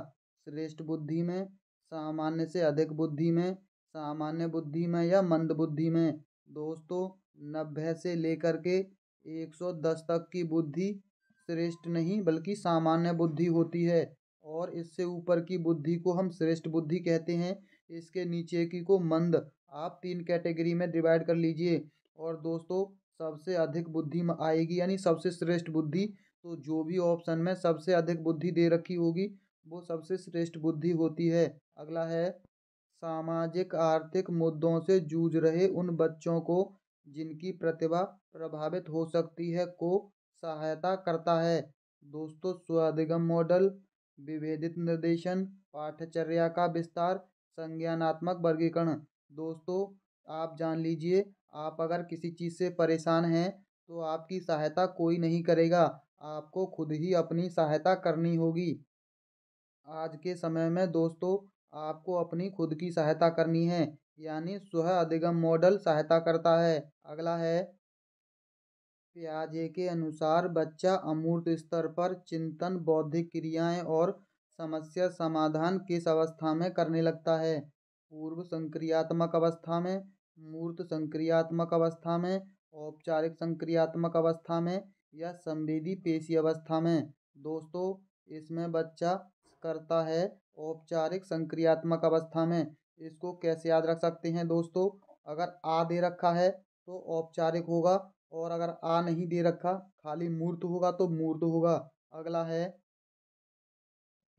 श्रेष्ठ बुद्धि में, सामान्य से अधिक बुद्धि में, सामान्य बुद्धि में, या मंद बुद्धि में? दोस्तों, 90 से लेकर के 110 तक की बुद्धि श्रेष्ठ नहीं बल्कि सामान्य बुद्धि होती है, और इससे ऊपर की बुद्धि को हम श्रेष्ठ बुद्धि कहते हैं। इसके नीचे की को मंद। आप 3 कैटेगरी में डिवाइड कर लीजिए। और दोस्तों, सबसे अधिक बुद्धि में आएगी यानी सबसे श्रेष्ठ बुद्धि, तो जो भी ऑप्शन में सबसे अधिक बुद्धि दे रखी होगी वो सबसे श्रेष्ठ बुद्धि होती है। अगला है। सामाजिक आर्थिक मुद्दों से जूझ रहे उन बच्चों को जिनकी प्रतिभा प्रभावित हो सकती है को सहायता करता है? दोस्तों, स्व मॉडल, विभेदित निर्देशन, पाठ्यचर्या का विस्तार, संज्ञानात्मक वर्गीकरण? दोस्तों, आप जान लीजिए, आप अगर किसी चीज़ से परेशान हैं तो आपकी सहायता कोई नहीं करेगा, आपको खुद ही अपनी सहायता करनी होगी। आज के समय में दोस्तों, आपको अपनी खुद की सहायता करनी है, यानी स्व अधिगम मॉडल सहायता करता है। अगला है। पियाजे के अनुसार बच्चा अमूर्त स्तर पर चिंतन, बौद्धिक क्रियाएं और समस्या समाधान किस अवस्था में करने लगता है? पूर्व संक्रियात्मक अवस्था में, मूर्त संक्रियात्मक अवस्था में, औपचारिक संक्रियात्मक अवस्था में, या संवेदी पेशी अवस्था में? दोस्तों, इसमें बच्चा करता है औपचारिक संक्रियात्मक अवस्था में। इसको कैसे याद रख सकते हैं दोस्तों? अगर आ दे रखा है तो औपचारिक होगा, और अगर आ नहीं दे रखा, खाली मूर्त होगा तो मूर्त होगा। अगला है।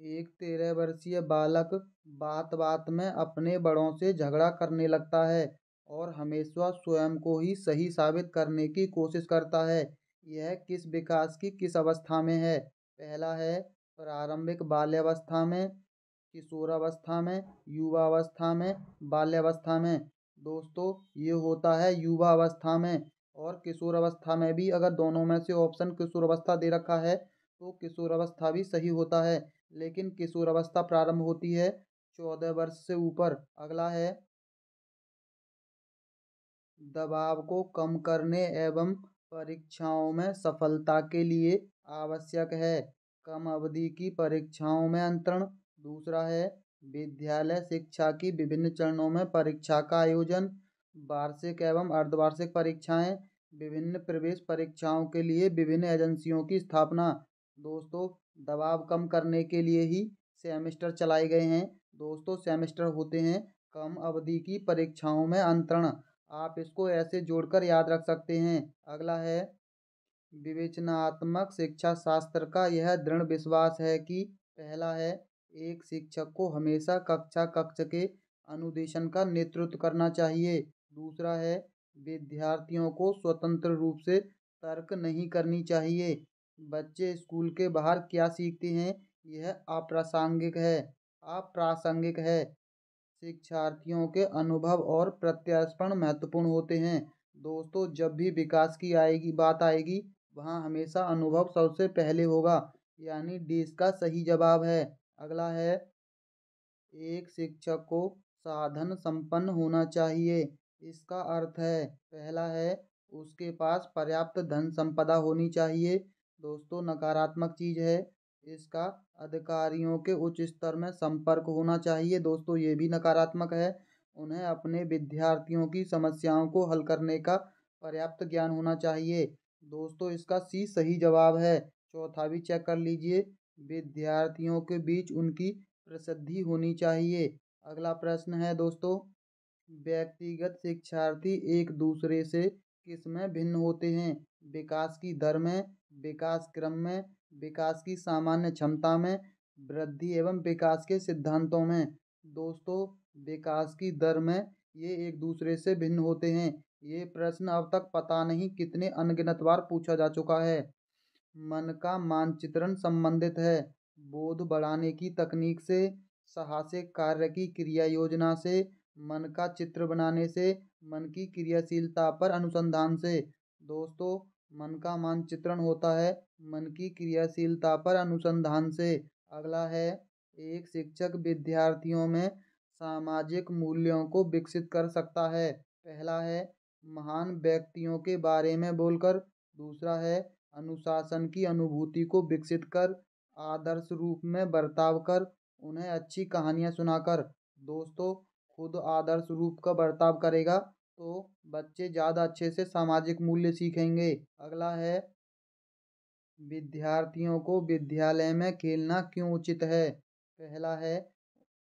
एक 13 वर्षीय बालक बात बात में अपने बड़ों से झगड़ा करने लगता है और हमेशा स्वयं को ही सही साबित करने की कोशिश करता है। यह किस विकास की किस अवस्था में है? पहला है प्रारंभिक बाल्यावस्था में, किशोरावस्था में, युवावस्था में, बाल्यावस्था में? दोस्तों, ये होता है युवा अवस्था में। और किशोर अवस्था में भी अगर दोनों में से ऑप्शन किशोर अवस्था दे रखा है तो किशोर अवस्था भी सही होता है, लेकिन किशोर अवस्था प्रारंभ होती है 14 वर्ष से ऊपर। अगला है। दबाव को कम करने एवं परीक्षाओं में सफलता के लिए आवश्यक है? कम अवधि की परीक्षाओं में अंतरण। दूसरा है विद्यालय शिक्षा की विभिन्न चरणों में परीक्षा का आयोजन, वार्षिक एवं अर्धवार्षिक परीक्षाएं, विभिन्न प्रवेश परीक्षाओं के लिए विभिन्न एजेंसियों की स्थापना। दोस्तों, दबाव कम करने के लिए ही सेमेस्टर चलाए गए हैं, दोस्तों सेमेस्टर होते हैं कम अवधि की परीक्षाओं में अंतरण। आप इसको ऐसे जोड़कर याद रख सकते हैं। अगला है विवेचनात्मक शिक्षा शास्त्र का यह दृढ़ विश्वास है कि पहला है एक शिक्षक को हमेशा कक्षा कक्ष के अनुदेशन का नेतृत्व करना चाहिए। दूसरा है विद्यार्थियों को स्वतंत्र रूप से तर्क नहीं करनी चाहिए। बच्चे स्कूल के बाहर क्या सीखते हैं यह अप्रासंगिक है। शिक्षार्थियों के अनुभव और प्रत्यार्पण महत्वपूर्ण होते हैं। दोस्तों जब भी विकास की बात आएगी वहाँ हमेशा अनुभव सबसे पहले होगा, यानी डी इसका सही जवाब है। अगला है एक शिक्षक को साधन संपन्न होना चाहिए। इसका अर्थ है पहला है उसके पास पर्याप्त धन संपदा होनी चाहिए। दोस्तों नकारात्मक चीज है इसका अधिकारियों के उच्च स्तर में संपर्क होना चाहिए। दोस्तों ये भी नकारात्मक है। उन्हें अपने विद्यार्थियों की समस्याओं को हल करने का पर्याप्त ज्ञान होना चाहिए। दोस्तों इसका सी सही जवाब है। चौथा भी चेक कर लीजिए। विद्यार्थियों के बीच उनकी प्रसिद्धि होनी चाहिए। अगला प्रश्न है दोस्तों व्यक्तिगत शिक्षार्थी एक दूसरे से किस में भिन्न होते हैं? विकास की दर में, विकास क्रम में, विकास की सामान्य क्षमता में, वृद्धि एवं विकास के सिद्धांतों में। दोस्तों विकास की दर में ये एक दूसरे से भिन्न होते हैं। ये प्रश्न अब तक पता नहीं कितने अनगिनत बार पूछा जा चुका है। मन का मानचित्रण संबंधित है बोध बढ़ाने की तकनीक से, साहसिक कार्य की क्रिया योजना से, मन का चित्र बनाने से, मन की क्रियाशीलता पर अनुसंधान से। दोस्तों मन का मानचित्रण होता है मन की क्रियाशीलता पर अनुसंधान से। अगला है एक शिक्षक विद्यार्थियों में सामाजिक मूल्यों को विकसित कर सकता है। पहला है महान व्यक्तियों के बारे में बोलकर। दूसरा है अनुशासन की अनुभूति को विकसित कर, आदर्श रूप में बर्ताव कर, उन्हें अच्छी कहानियां सुनाकर। दोस्तों खुद आदर्श रूप का बर्ताव करेगा तो बच्चे ज़्यादा अच्छे से सामाजिक मूल्य सीखेंगे। अगला है विद्यार्थियों को विद्यालय में खेलना क्यों उचित है? पहला है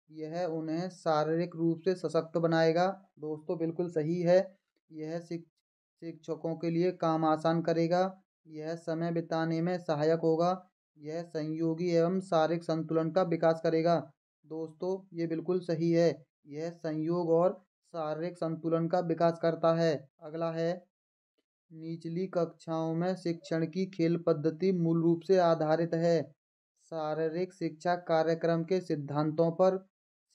यह उन्हें शारीरिक रूप से सशक्त बनाएगा। दोस्तों बिल्कुल सही है। यह शिक्षकों के लिए काम आसान करेगा। यह समय बिताने में सहायक होगा। यह संयोगी एवं शारीरिक संतुलन का विकास करेगा। दोस्तों ये बिल्कुल सही है। यह संयोग और शारीरिक संतुलन का विकास करता है। अगला है निचली कक्षाओं में शिक्षण की खेल पद्धति मूल रूप से आधारित है शारीरिक शिक्षा कार्यक्रम के सिद्धांतों पर,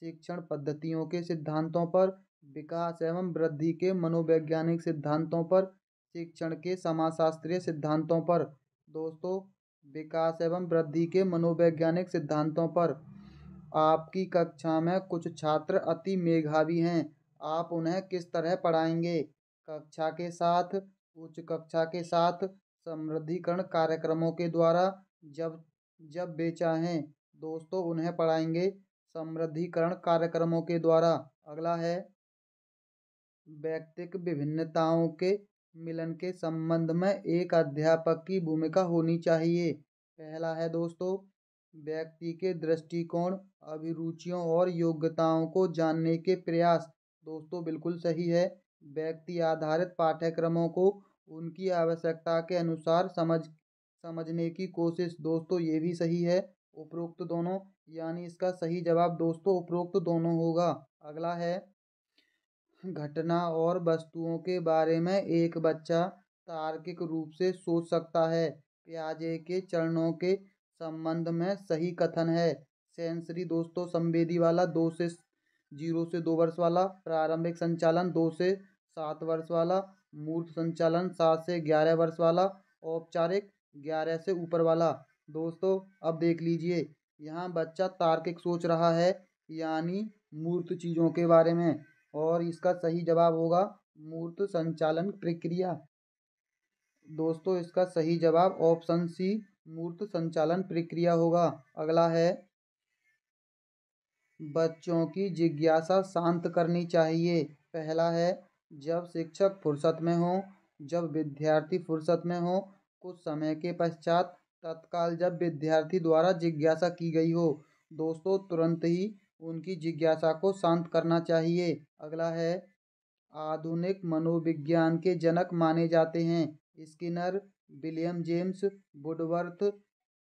शिक्षण पद्धतियों के सिद्धांतों पर, विकास एवं वृद्धि के मनोवैज्ञानिक सिद्धांतों पर, शिक्षण के समाजशास्त्रीय सिद्धांतों पर। दोस्तों विकास एवं वृद्धि के मनोवैज्ञानिक सिद्धांतों पर। आपकी कक्षा में कुछ छात्र अति मेधावी हैं, आप उन्हें किस तरह पढ़ाएंगे? कक्षा के साथ, उच्च कक्षा के साथ, समृद्धिकरण कार्यक्रमों के द्वारा, जब जब वे चाहें। दोस्तों उन्हें पढ़ाएंगे समृद्धिकरण कार्यक्रमों के द्वारा। अगला है व्यक्तिक विभिन्नताओं के मिलन के संबंध में एक अध्यापक की भूमिका होनी चाहिए। पहला है दोस्तों व्यक्ति के दृष्टिकोण, अभिरुचियों और योग्यताओं को जानने के प्रयास। दोस्तों बिल्कुल सही है। व्यक्ति आधारित पाठ्यक्रमों को उनकी आवश्यकता के अनुसार समझने की कोशिश। दोस्तों ये भी सही है। उपरोक्त दोनों, यानी इसका सही जवाब दोस्तों उपरोक्त दोनों होगा। अगला है घटना और वस्तुओं के बारे में एक बच्चा तार्किक रूप से सोच सकता है। पियाजे के चरणों के संबंध में सही कथन है। सेंसरी दोस्तों संवेदी वाला, 0 से 2 वर्ष वाला। प्रारंभिक संचालन 2 से 7 वर्ष वाला। मूर्त संचालन 7 से 11 वर्ष वाला। औपचारिक 11 से ऊपर वाला। दोस्तों अब देख लीजिए यहाँ बच्चा तार्किक सोच रहा है, यानी मूर्त चीज़ों के बारे में, और इसका सही जवाब होगा मूर्त संचालन प्रक्रिया। दोस्तों इसका सही जवाब ऑप्शन सी मूर्त संचालन प्रक्रिया होगा। अगला है बच्चों की जिज्ञासा शांत करनी चाहिए। पहला है जब शिक्षक फुर्सत में हो, जब विद्यार्थी फुर्सत में हो, कुछ समय के पश्चात, तत्काल जब विद्यार्थी द्वारा जिज्ञासा की गई हो। दोस्तों तुरंत ही, उनकी जिज्ञासा को शांत करना चाहिए। अगला है, आधुनिक मनोविज्ञान के जनक माने जाते हैं स्किनर, विलियम जेम्स वुडवर्थ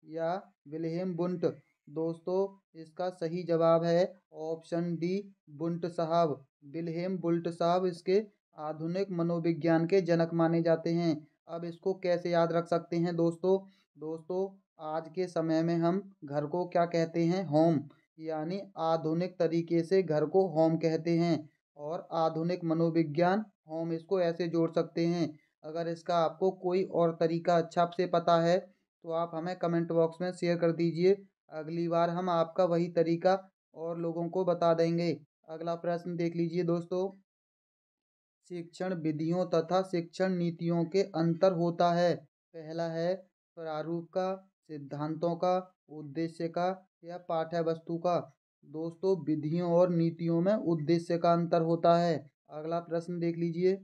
या विल्हेम वुंट। दोस्तों, इसका सही जवाब है ऑप्शन डी, वुंट साहब। विल्हेम वुंट साहब इसके आधुनिक मनोविज्ञान के जनक माने जाते हैं। अब इसको कैसे याद रख सकते हैं दोस्तों? दोस्तों, आज के समय में हम घर को क्या कहते हैं? होम। यानी आधुनिक तरीके से घर को होम कहते हैं। और आधुनिक मनोविज्ञान, होम, इसको ऐसे जोड़ सकते हैं। अगर इसका आपको कोई और तरीका अच्छा से पता है तो आप हमें कमेंट बॉक्स में शेयर कर दीजिए। अगली बार हम आपका वही तरीका और लोगों को बता देंगे। अगला प्रश्न देख लीजिए दोस्तों। शिक्षण विधियों तथा शिक्षण नीतियों के अंतर होता है। पहला है प्रारूप का, सिद्धांतों का, उद्देश्य का या पाठ्य वस्तु का। दोस्तों, विधियों और नीतियों में उद्देश्य का अंतर होता है। अगला प्रश्न देख लीजिए।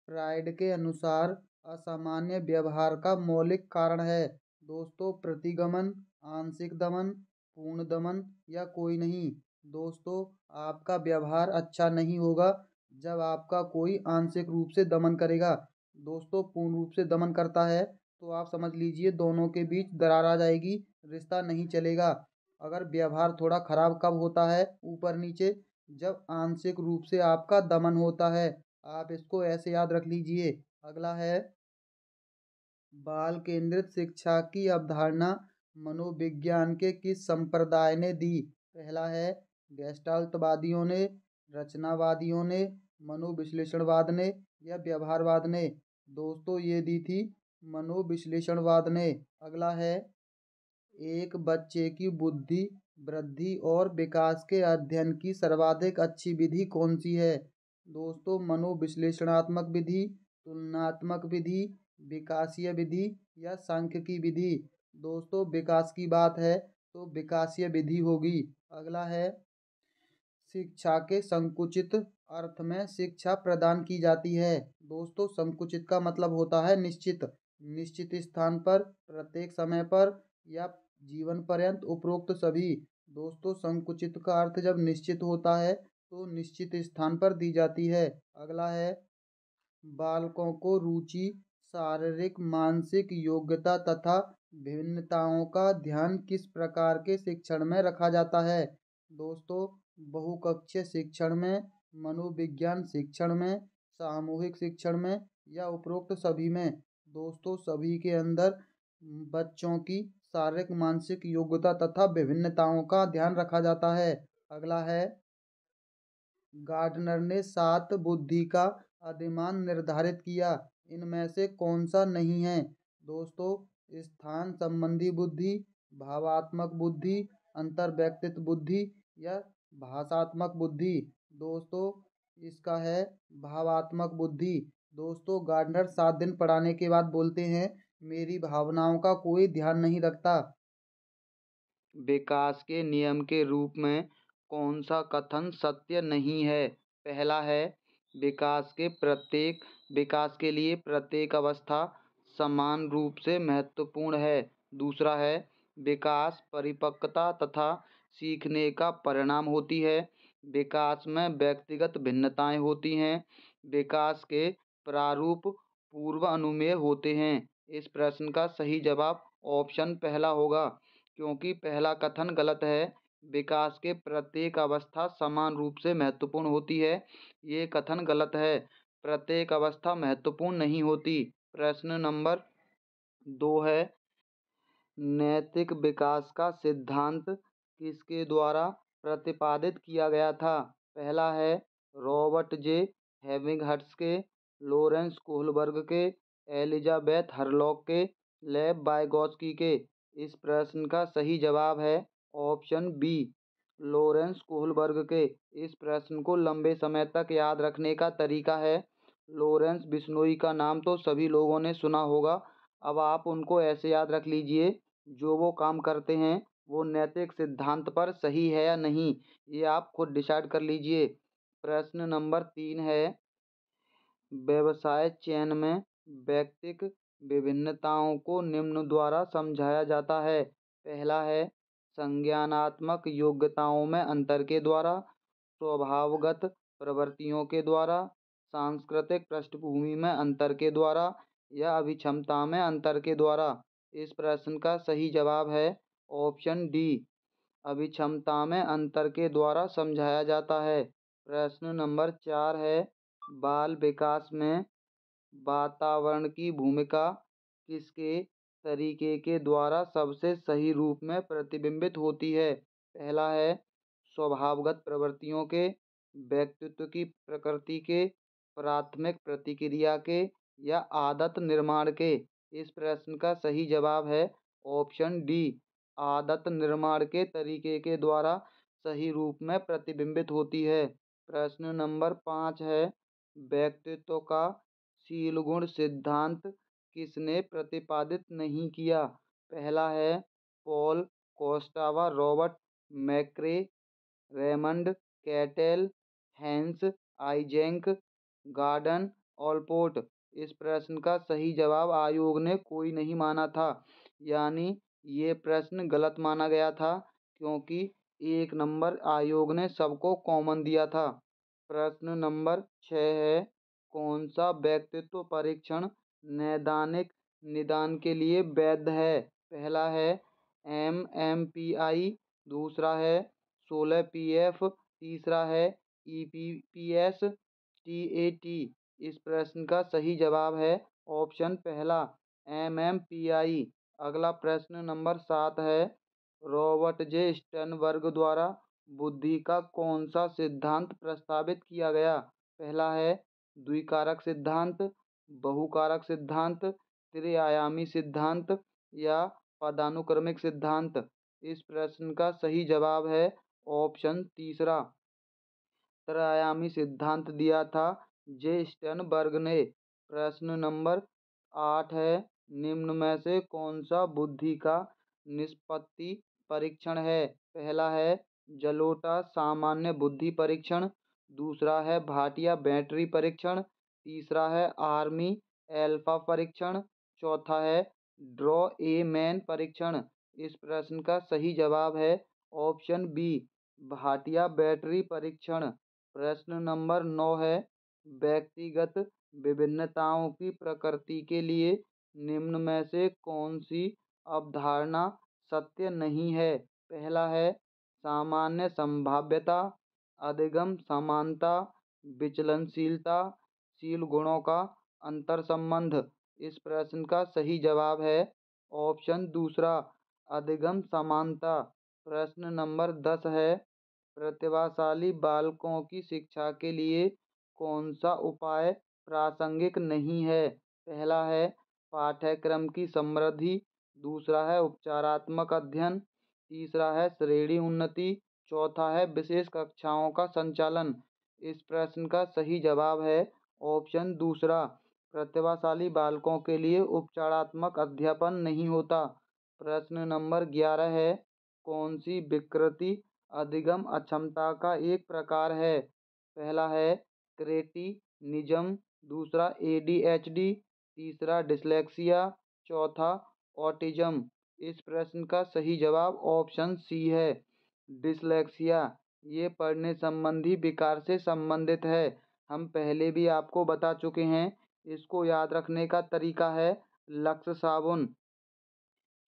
फ्राइड के अनुसार असामान्य व्यवहार का मौलिक कारण है। दोस्तों, प्रतिगमन, आंशिक दमन, पूर्ण दमन या कोई नहीं। दोस्तों, आपका व्यवहार अच्छा नहीं होगा जब आपका कोई आंशिक रूप से दमन करेगा। दोस्तों, पूर्ण रूप से दमन करता है तो आप समझ लीजिए दोनों के बीच दरार आ जाएगी, रिश्ता नहीं चलेगा। अगर व्यवहार थोड़ा खराब कब होता है? ऊपर नीचे, जब आंशिक रूप से आपका दमन होता है। आप इसको ऐसे याद रख लीजिए। अगला है, बाल केंद्रित शिक्षा की अवधारणा मनोविज्ञान के किस संप्रदाय ने दी? पहला है गेस्टाल्टवादियों ने, रचनावादियों ने, मनोविश्लेषणवाद ने या व्यवहारवाद ने। दोस्तों, ये दी थी मनोविश्लेषणवाद ने। अगला है, एक बच्चे की बुद्धि वृद्धि और विकास के अध्ययन की सर्वाधिक अच्छी विधि कौन सी है? दोस्तों, मनोविश्लेषणात्मक विधि, तुलनात्मक विधि, विकासीय विधि या सांख्यिकी विधि। दोस्तों, विकास की बात है तो विकासीय विधि होगी। अगला है, शिक्षा के संकुचित अर्थ में शिक्षा प्रदान की जाती है। दोस्तों, संकुचित का मतलब होता है निश्चित, निश्चित स्थान पर, प्रत्येक समय पर या जीवन पर्यंत, उपरोक्त सभी। दोस्तों, संकुचित का अर्थ जब निश्चित होता है तो निश्चित स्थान पर दी जाती है। अगला है, बालकों को रुचि, शारीरिक मानसिक योग्यता तथा भिन्नताओं का ध्यान किस प्रकार के शिक्षण में रखा जाता है? दोस्तों, बहुकक्षीय शिक्षण में, मनोविज्ञान शिक्षण में, सामूहिक शिक्षण में या उपरोक्त सभी में। दोस्तों, सभी के अंदर बच्चों की शारीरिक मानसिक योग्यता तथा विभिन्नताओं का ध्यान रखा जाता है। अगला है, गार्डनर ने 7 बुद्धि का अधिमान निर्धारित किया, इनमें से कौन सा नहीं है? दोस्तों, स्थान संबंधी बुद्धि, भावात्मक बुद्धि, अंतर्व्यक्तित्व बुद्धि या भाषात्मक बुद्धि। दोस्तों, इसका है भावात्मक बुद्धि। दोस्तों, गार्डनर 7 दिन पढ़ाने के बाद बोलते हैं, मेरी भावनाओं का कोई ध्यान नहीं रखता। विकास के नियम के रूप में कौन सा कथन सत्य नहीं है? पहला है, विकास के लिए प्रत्येक अवस्था समान रूप से महत्वपूर्ण है। दूसरा है, विकास परिपक्वता तथा सीखने का परिणाम होती है। विकास में व्यक्तिगत भिन्नताएं होती हैं। विकास के प्रारूप पूर्व अनुमेय होते हैं। इस प्रश्न का सही जवाब ऑप्शन पहला होगा, क्योंकि पहला कथन गलत है। विकास के प्रत्येक अवस्था समान रूप से महत्वपूर्ण होती है, ये कथन गलत है। प्रत्येक अवस्था महत्वपूर्ण नहीं होती। प्रश्न नंबर 2 है, नैतिक विकास का सिद्धांत किसके द्वारा प्रतिपादित किया गया था? पहला है, रॉबर्ट जे हेविंगहर्ट्स के, लॉरेंस कोहलबर्ग के, एलिजाबेथ हरलॉक के, लेव वाइगोत्स्की के। इस प्रश्न का सही जवाब है ऑप्शन बी, लॉरेंस कोहलबर्ग के। इस प्रश्न को लंबे समय तक याद रखने का तरीका है, लॉरेंस बिश्नोई का नाम तो सभी लोगों ने सुना होगा। अब आप उनको ऐसे याद रख लीजिए, जो वो काम करते हैं वो नैतिक सिद्धांत पर सही है या नहीं, ये आप खुद डिसाइड कर लीजिए। प्रश्न नंबर 3 है, व्यवसाय चयन में व्यक्तिक विभिन्नताओं को निम्न द्वारा समझाया जाता है। पहला है, संज्ञानात्मक योग्यताओं में अंतर के द्वारा, स्वभावगत प्रवृत्तियों के द्वारा, सांस्कृतिक पृष्ठभूमि में अंतर के द्वारा या अभिक्षमता में अंतर के द्वारा। इस प्रश्न का सही जवाब है ऑप्शन डी, अभिक्षमता में अंतर के द्वारा समझाया जाता है। प्रश्न नंबर 4 है, बाल विकास में वातावरण की भूमिका किसके तरीके के द्वारा सबसे सही रूप में प्रतिबिंबित होती है? पहला है स्वभावगत प्रवृत्तियों के, व्यक्तित्व की प्रकृति के, प्राथमिक प्रतिक्रिया के या आदत निर्माण के। इस प्रश्न का सही जवाब है ऑप्शन डी, आदत निर्माण के तरीके के द्वारा सही रूप में प्रतिबिंबित होती है। प्रश्न नंबर 5 है, व्यक्तित्व का शील गुण सिद्धांत किसने प्रतिपादित नहीं किया? पहला है Paul Costa, Robert McCrae, Raymond Cattell, Hans Eysenck, Gordon Allport. इस प्रश्न का सही जवाब आयोग ने कोई नहीं माना था, यानी ये प्रश्न गलत माना गया था, क्योंकि 1 नंबर आयोग ने सबको कॉमन दिया था। प्रश्न नंबर 6 है, कौन सा व्यक्तित्व परीक्षण नैदानिक निदान के लिए वैध है? पहला है MMPI, दूसरा है 16PF, तीसरा है EPPS TAT। इस प्रश्न का सही जवाब है ऑप्शन पहला, MMPI। अगला प्रश्न नंबर 7 है, रॉबर्ट जे स्टर्नबर्ग द्वारा बुद्धि का कौन सा सिद्धांत प्रस्तावित किया गया? पहला है द्विकारक सिद्धांत, बहुकारक सिद्धांत, त्रिआयामी सिद्धांत या पदानुक्रमिक सिद्धांत। इस प्रश्न का सही जवाब है ऑप्शन तीसरा, त्रयायामी सिद्धांत दिया था जे स्टर्नबर्ग ने। प्रश्न नंबर 8 है, निम्न में से कौन सा बुद्धि का निष्पत्ति परीक्षण है? पहला है जलोटा सामान्य बुद्धि परीक्षण, दूसरा है भाटिया बैटरी परीक्षण, तीसरा है आर्मी एल्फा परीक्षण, चौथा है ड्रॉ ए मैन परीक्षण। इस प्रश्न का सही जवाब है ऑप्शन बी, भाटिया बैटरी परीक्षण। प्रश्न नंबर 9 है, व्यक्तिगत विभिन्नताओं की प्रकृति के लिए निम्न में से कौन सी अवधारणा सत्य नहीं है? पहला है सामान्य संभाव्यता, अधिगम समानता, विचलनशीलता, शील गुणों का अंतर संबंध। इस प्रश्न का सही जवाब है ऑप्शन दूसरा, अधिगम समानता। प्रश्न नंबर 10 है, प्रतिभाशाली बालकों की शिक्षा के लिए कौन सा उपाय प्रासंगिक नहीं है? पहला है पाठ्यक्रम की समृद्धि, दूसरा है उपचारात्मक अध्ययन, तीसरा है श्रेणी उन्नति, चौथा है विशेष कक्षाओं का संचालन। इस प्रश्न का सही जवाब है ऑप्शन दूसरा, प्रतिभाशाली बालकों के लिए उपचारात्मक अध्यापन नहीं होता। प्रश्न नंबर 11 है, कौन सी विकृति अधिगम अक्षमता का एक प्रकार है? पहला है क्रेटिनिज्म, दूसरा ADHD, तीसरा डिसलेक्सिया, चौथा ऑटिज्म। इस प्रश्न का सही जवाब ऑप्शन सी है, डिसलेक्सिया। ये पढ़ने संबंधी विकार से संबंधित है, हम पहले भी आपको बता चुके हैं। इसको याद रखने का तरीका है लक्स साबुन,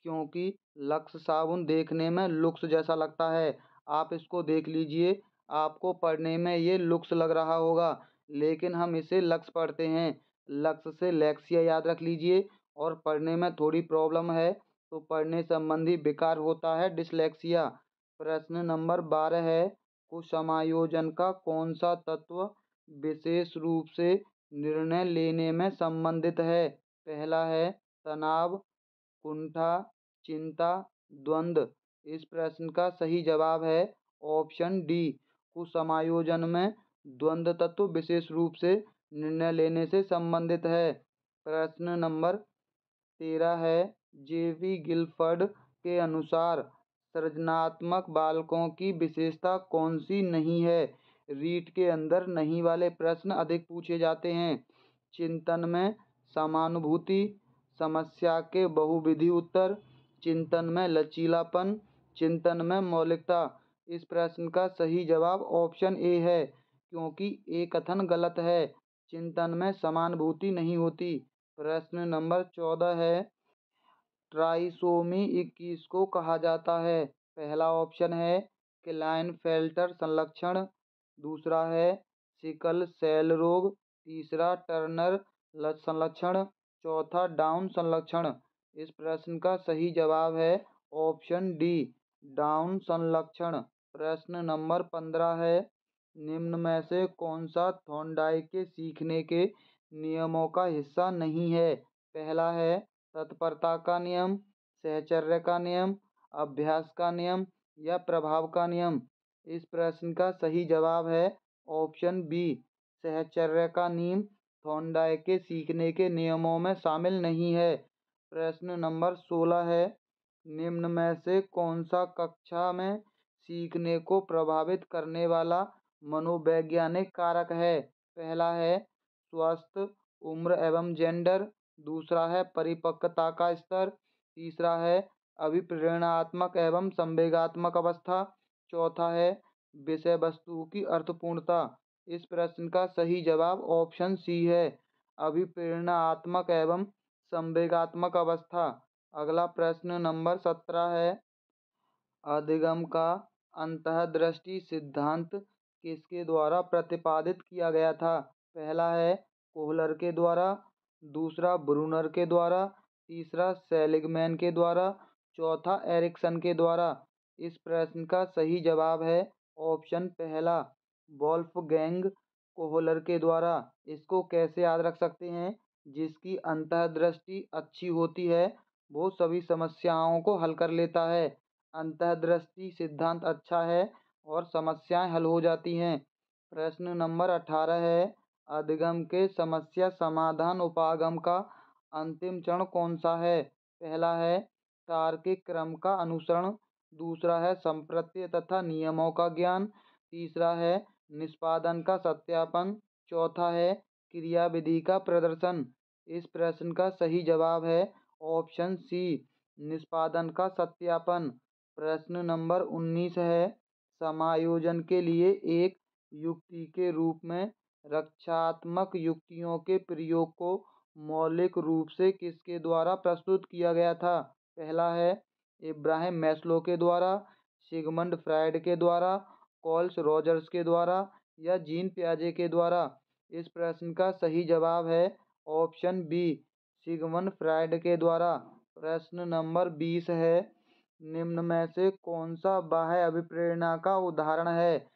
क्योंकि लक्स साबुन देखने में लुक्स जैसा लगता है। आप इसको देख लीजिए, आपको पढ़ने में ये लुक्स लग रहा होगा, लेकिन हम इसे लक्स पढ़ते हैं। लक्स से लेक्सिया याद रख लीजिए, और पढ़ने में थोड़ी प्रॉब्लम है तो पढ़ने संबंधी विकार होता है डिसलेक्सिया। प्रश्न नंबर 12 है, कुसमायोजन का कौन सा तत्व विशेष रूप से निर्णय लेने में संबंधित है? पहला है तनाव, कुंठा, चिंता, द्वंद्व। इस प्रश्न का सही जवाब है ऑप्शन डी, कुसमायोजन में द्वंद्व तत्व विशेष रूप से निर्णय लेने से संबंधित है। प्रश्न नंबर 13 है, JV गिलफर्ड के अनुसार सृजनात्मक बालकों की विशेषता कौन सी नहीं है? रीट के अंदर नहीं वाले प्रश्न अधिक पूछे जाते हैं। चिंतन में समानुभूति, समस्या के बहुविधि उत्तर, चिंतन में लचीलापन, चिंतन में मौलिकता। इस प्रश्न का सही जवाब ऑप्शन ए है, क्योंकि ए कथन गलत है। चिंतन में समानुभूति नहीं होती। प्रश्न नंबर 14 है, ट्राइसोमी 21 को कहा जाता है। पहला ऑप्शन है क्लाइनफेल्टर संलक्षण, दूसरा है सिकल सेल रोग, तीसरा टर्नर संलक्षण, चौथा डाउन संलक्षण। इस प्रश्न का सही जवाब है ऑप्शन डी, डाउन संलक्षण। प्रश्न नंबर 15 है, निम्न में से कौन सा थॉर्नडाइक के सीखने के नियमों का हिस्सा नहीं है? पहला है तत्परता का नियम, सहचर्य का नियम, अभ्यास का नियम या प्रभाव का नियम। इस प्रश्न का सही जवाब है ऑप्शन बी, सहचर्य का नियम थॉर्नडाइक के सीखने के नियमों में शामिल नहीं है। प्रश्न नंबर 16 है, निम्न में से कौन सा कक्षा में सीखने को प्रभावित करने वाला मनोवैज्ञानिक कारक है? पहला है स्वास्थ्य, उम्र एवं जेंडर, दूसरा है परिपक्वता का स्तर, तीसरा है अभिप्रेरणात्मक एवं संवेगात्मक अवस्था, चौथा है विषय वस्तु की अर्थपूर्णता। इस प्रश्न का सही जवाब ऑप्शन सी है, अभिप्रेरणात्मक एवं संवेगात्मक अवस्था। अगला प्रश्न नंबर 17 है, अधिगम का अंतःदृष्टि सिद्धांत किसके द्वारा प्रतिपादित किया गया था? पहला है कोहलर के द्वारा, दूसरा ब्रूनर के द्वारा, तीसरा सेलिगमैन के द्वारा, चौथा एरिक्सन के द्वारा। इस प्रश्न का सही जवाब है ऑप्शन पहला, वोल्फगैंग कोहलर के द्वारा। इसको कैसे याद रख सकते हैं? जिसकी अंतःदृष्टि अच्छी होती है वो सभी समस्याओं को हल कर लेता है। अंतःदृष्टि सिद्धांत अच्छा है और समस्याएं हल हो जाती हैं। प्रश्न नंबर 18 है, अधिगम के समस्या समाधान उपागम का अंतिम चरण कौन सा है? पहला है तार्किक क्रम का अनुसरण, दूसरा है संप्रत्यय तथा नियमों का ज्ञान, तीसरा है निष्पादन का सत्यापन, चौथा है क्रियाविधि का प्रदर्शन। इस प्रश्न का सही जवाब है ऑप्शन सी, निष्पादन का सत्यापन। प्रश्न नंबर 19 है, समायोजन के लिए एक युक्ति के रूप में रक्षात्मक युक्तियों के प्रयोग को मौलिक रूप से किसके द्वारा प्रस्तुत किया गया था? पहला है इब्राहिम मैस्लो के द्वारा, सिगमंड फ्रायड के द्वारा, कॉल्स रॉजर्स के द्वारा या जीन पियाजे के द्वारा। इस प्रश्न का सही जवाब है ऑप्शन बी, सिगमंड फ्रायड के द्वारा। प्रश्न नंबर 20 है, निम्न में से कौन सा बाह्य अभिप्रेरणा का उदाहरण है?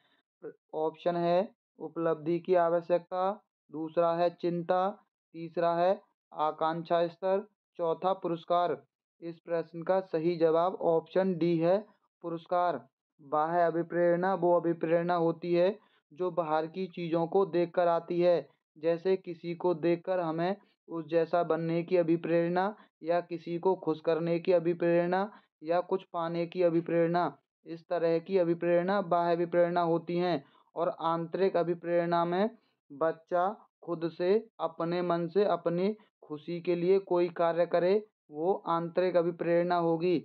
ऑप्शन है उपलब्धि की आवश्यकता, दूसरा है चिंता, तीसरा है आकांक्षा स्तर, चौथा पुरस्कार। इस प्रश्न का सही जवाब ऑप्शन डी है, पुरस्कार। बाह्य अभिप्रेरणा वो अभिप्रेरणा होती है जो बाहर की चीज़ों को देखकर आती है। जैसे किसी को देखकर हमें उस जैसा बनने की अभिप्रेरणा, या किसी को खुश करने की अभिप्रेरणा, या कुछ पाने की अभिप्रेरणा। इस तरह की अभिप्रेरणा बाह्य अभिप्रेरणा होती हैं। और आंतरिक अभिप्रेरणा में बच्चा खुद से अपने मन से अपनी खुशी के लिए कोई कार्य करे, वो आंतरिक अभिप्रेरणा होगी।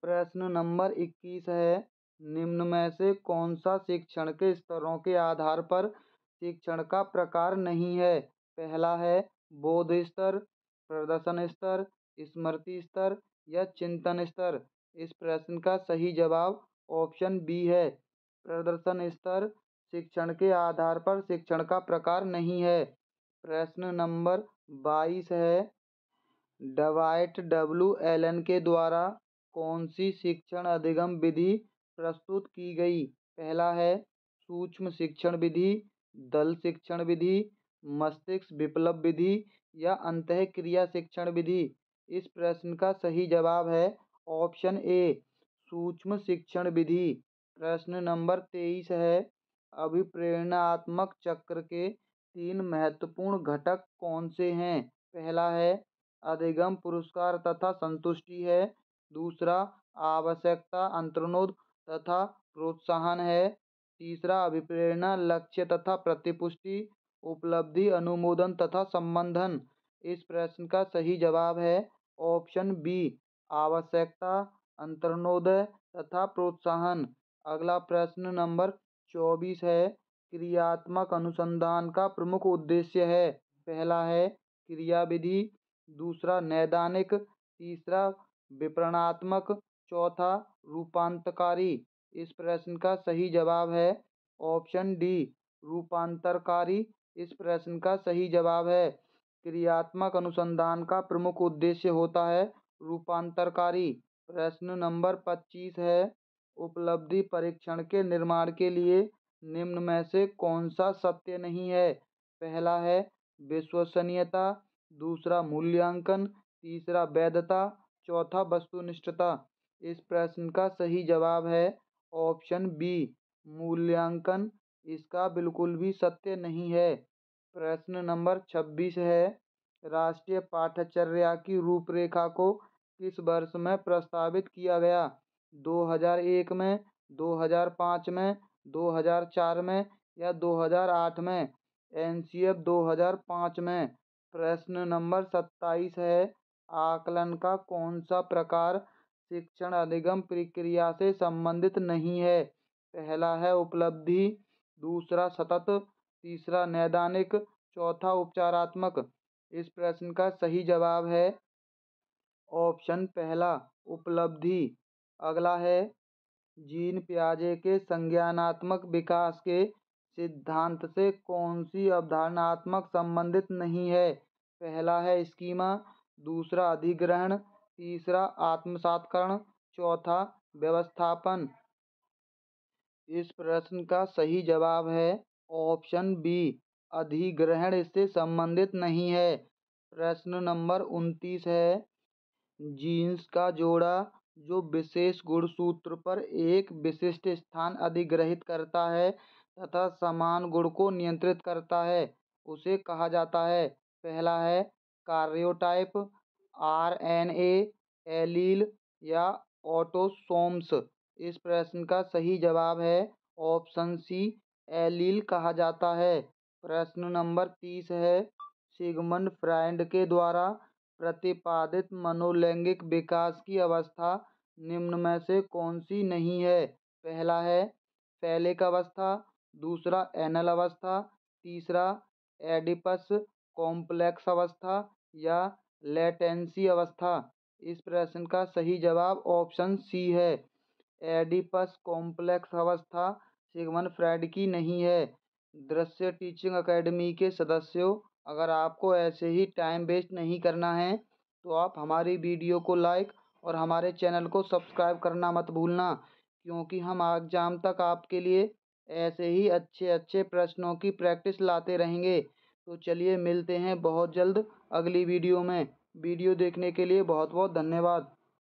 प्रश्न नंबर 21 है, निम्न में से कौन सा शिक्षण के स्तरों के आधार पर शिक्षण का प्रकार नहीं है? पहला है बोध स्तर, प्रदर्शन स्तर, स्मृति स्तर या चिंतन स्तर। इस प्रश्न का सही जवाब ऑप्शन बी है, प्रदर्शन स्तर शिक्षण के आधार पर शिक्षण का प्रकार नहीं है। प्रश्न नंबर 22 है, डवाइट डब्ल्यू एलन के द्वारा कौन सी शिक्षण अधिगम विधि प्रस्तुत की गई? पहला है सूक्ष्म शिक्षण विधि, दल शिक्षण विधि, मस्तिष्क विप्लव विधि या अंतःक्रिया शिक्षण विधि। इस प्रश्न का सही जवाब है ऑप्शन ए, सूक्ष्म शिक्षण विधि। प्रश्न नंबर 23 है, अभिप्रेरणात्मक चक्र के 3 महत्वपूर्ण घटक कौन से हैं? पहला है अधिगम, पुरस्कार तथा संतुष्टि है, दूसरा आवश्यकता, अंतर्निहित तथा प्रोत्साहन है, तीसरा अभिप्रेरणा, लक्ष्य तथा प्रतिपुष्टि, उपलब्धि, अनुमोदन तथा संबंधन। इस प्रश्न का सही जवाब है ऑप्शन बी, आवश्यकता, अंतर्नोदय तथा प्रोत्साहन। अगला प्रश्न नंबर 24 है, क्रियात्मक अनुसंधान का प्रमुख उद्देश्य है। पहला है क्रियाविधि, दूसरा नैदानिक, तीसरा विवरणात्मक, चौथा रूपांतरकारी। इस प्रश्न का सही जवाब है ऑप्शन डी, रूपांतरकारी। इस प्रश्न का सही जवाब है क्रियात्मक अनुसंधान का प्रमुख उद्देश्य होता है रूपांतरकारी। प्रश्न नंबर 25 है, उपलब्धि परीक्षण के निर्माण के लिए निम्न में से कौन सा सत्य नहीं है। पहला है विश्वसनीयता, दूसरा मूल्यांकन, तीसरा वैधता, चौथा वस्तुनिष्ठता। इस प्रश्न का सही जवाब है ऑप्शन बी, मूल्यांकन। इसका बिल्कुल भी सत्य नहीं है। प्रश्न नंबर 26 है, राष्ट्रीय पाठ्यचर्या की रूपरेखा को किस वर्ष में प्रस्तावित किया गया। 2001 में, 2005 में, 2004 में या 2008 में। NCF 2005 में। प्रश्न नंबर 27 है, आकलन का कौन सा प्रकार शिक्षण अधिगम प्रक्रिया से संबंधित नहीं है। पहला है उपलब्धि, दूसरा सतत, तीसरा नैदानिक, चौथा उपचारात्मक। इस प्रश्न का सही जवाब है ऑप्शन पहला, उपलब्धि। अगला है, जीन पियाजे के संज्ञानात्मक विकास के सिद्धांत से कौन सी अवधारणात्मक संबंधित नहीं है। पहला है स्कीमा, दूसरा अधिग्रहण, तीसरा आत्मसात्करण, चौथा व्यवस्थापन। इस प्रश्न का सही जवाब है ऑप्शन बी, अधिग्रहण इससे संबंधित नहीं है। प्रश्न नंबर 29 है, जीन्स का जोड़ा जो विशेष गुणसूत्र पर एक विशिष्ट स्थान अधिग्रहित करता है तथा समान गुण को नियंत्रित करता है, उसे कहा जाता है। पहला है कार्योटाइप, RNA, एलील या ऑटोसोम्स। इस प्रश्न का सही जवाब है ऑप्शन सी, एलील कहा जाता है। प्रश्न नंबर 30 है, सिगमंड फ्रायड के द्वारा प्रतिपादित मनोलैंगिक विकास की अवस्था निम्न में से कौन सी नहीं है। पहला है फैलिक अवस्था, दूसरा एनल अवस्था, तीसरा एडिपस कॉम्प्लेक्स अवस्था या लेटेंसी अवस्था। इस प्रश्न का सही जवाब ऑप्शन सी है, एडिपस कॉम्प्लेक्स अवस्था सिगमंड फ्रायड की नहीं है। दृश्य टीचिंग एकेडमी के सदस्यों, अगर आपको ऐसे ही टाइम वेस्ट नहीं करना है तो आप हमारी वीडियो को लाइक और हमारे चैनल को सब्सक्राइब करना मत भूलना, क्योंकि हम एग्जाम तक आपके लिए ऐसे ही अच्छे अच्छे प्रश्नों की प्रैक्टिस लाते रहेंगे। तो चलिए मिलते हैं बहुत जल्द अगली वीडियो में। वीडियो देखने के लिए बहुत बहुत धन्यवाद।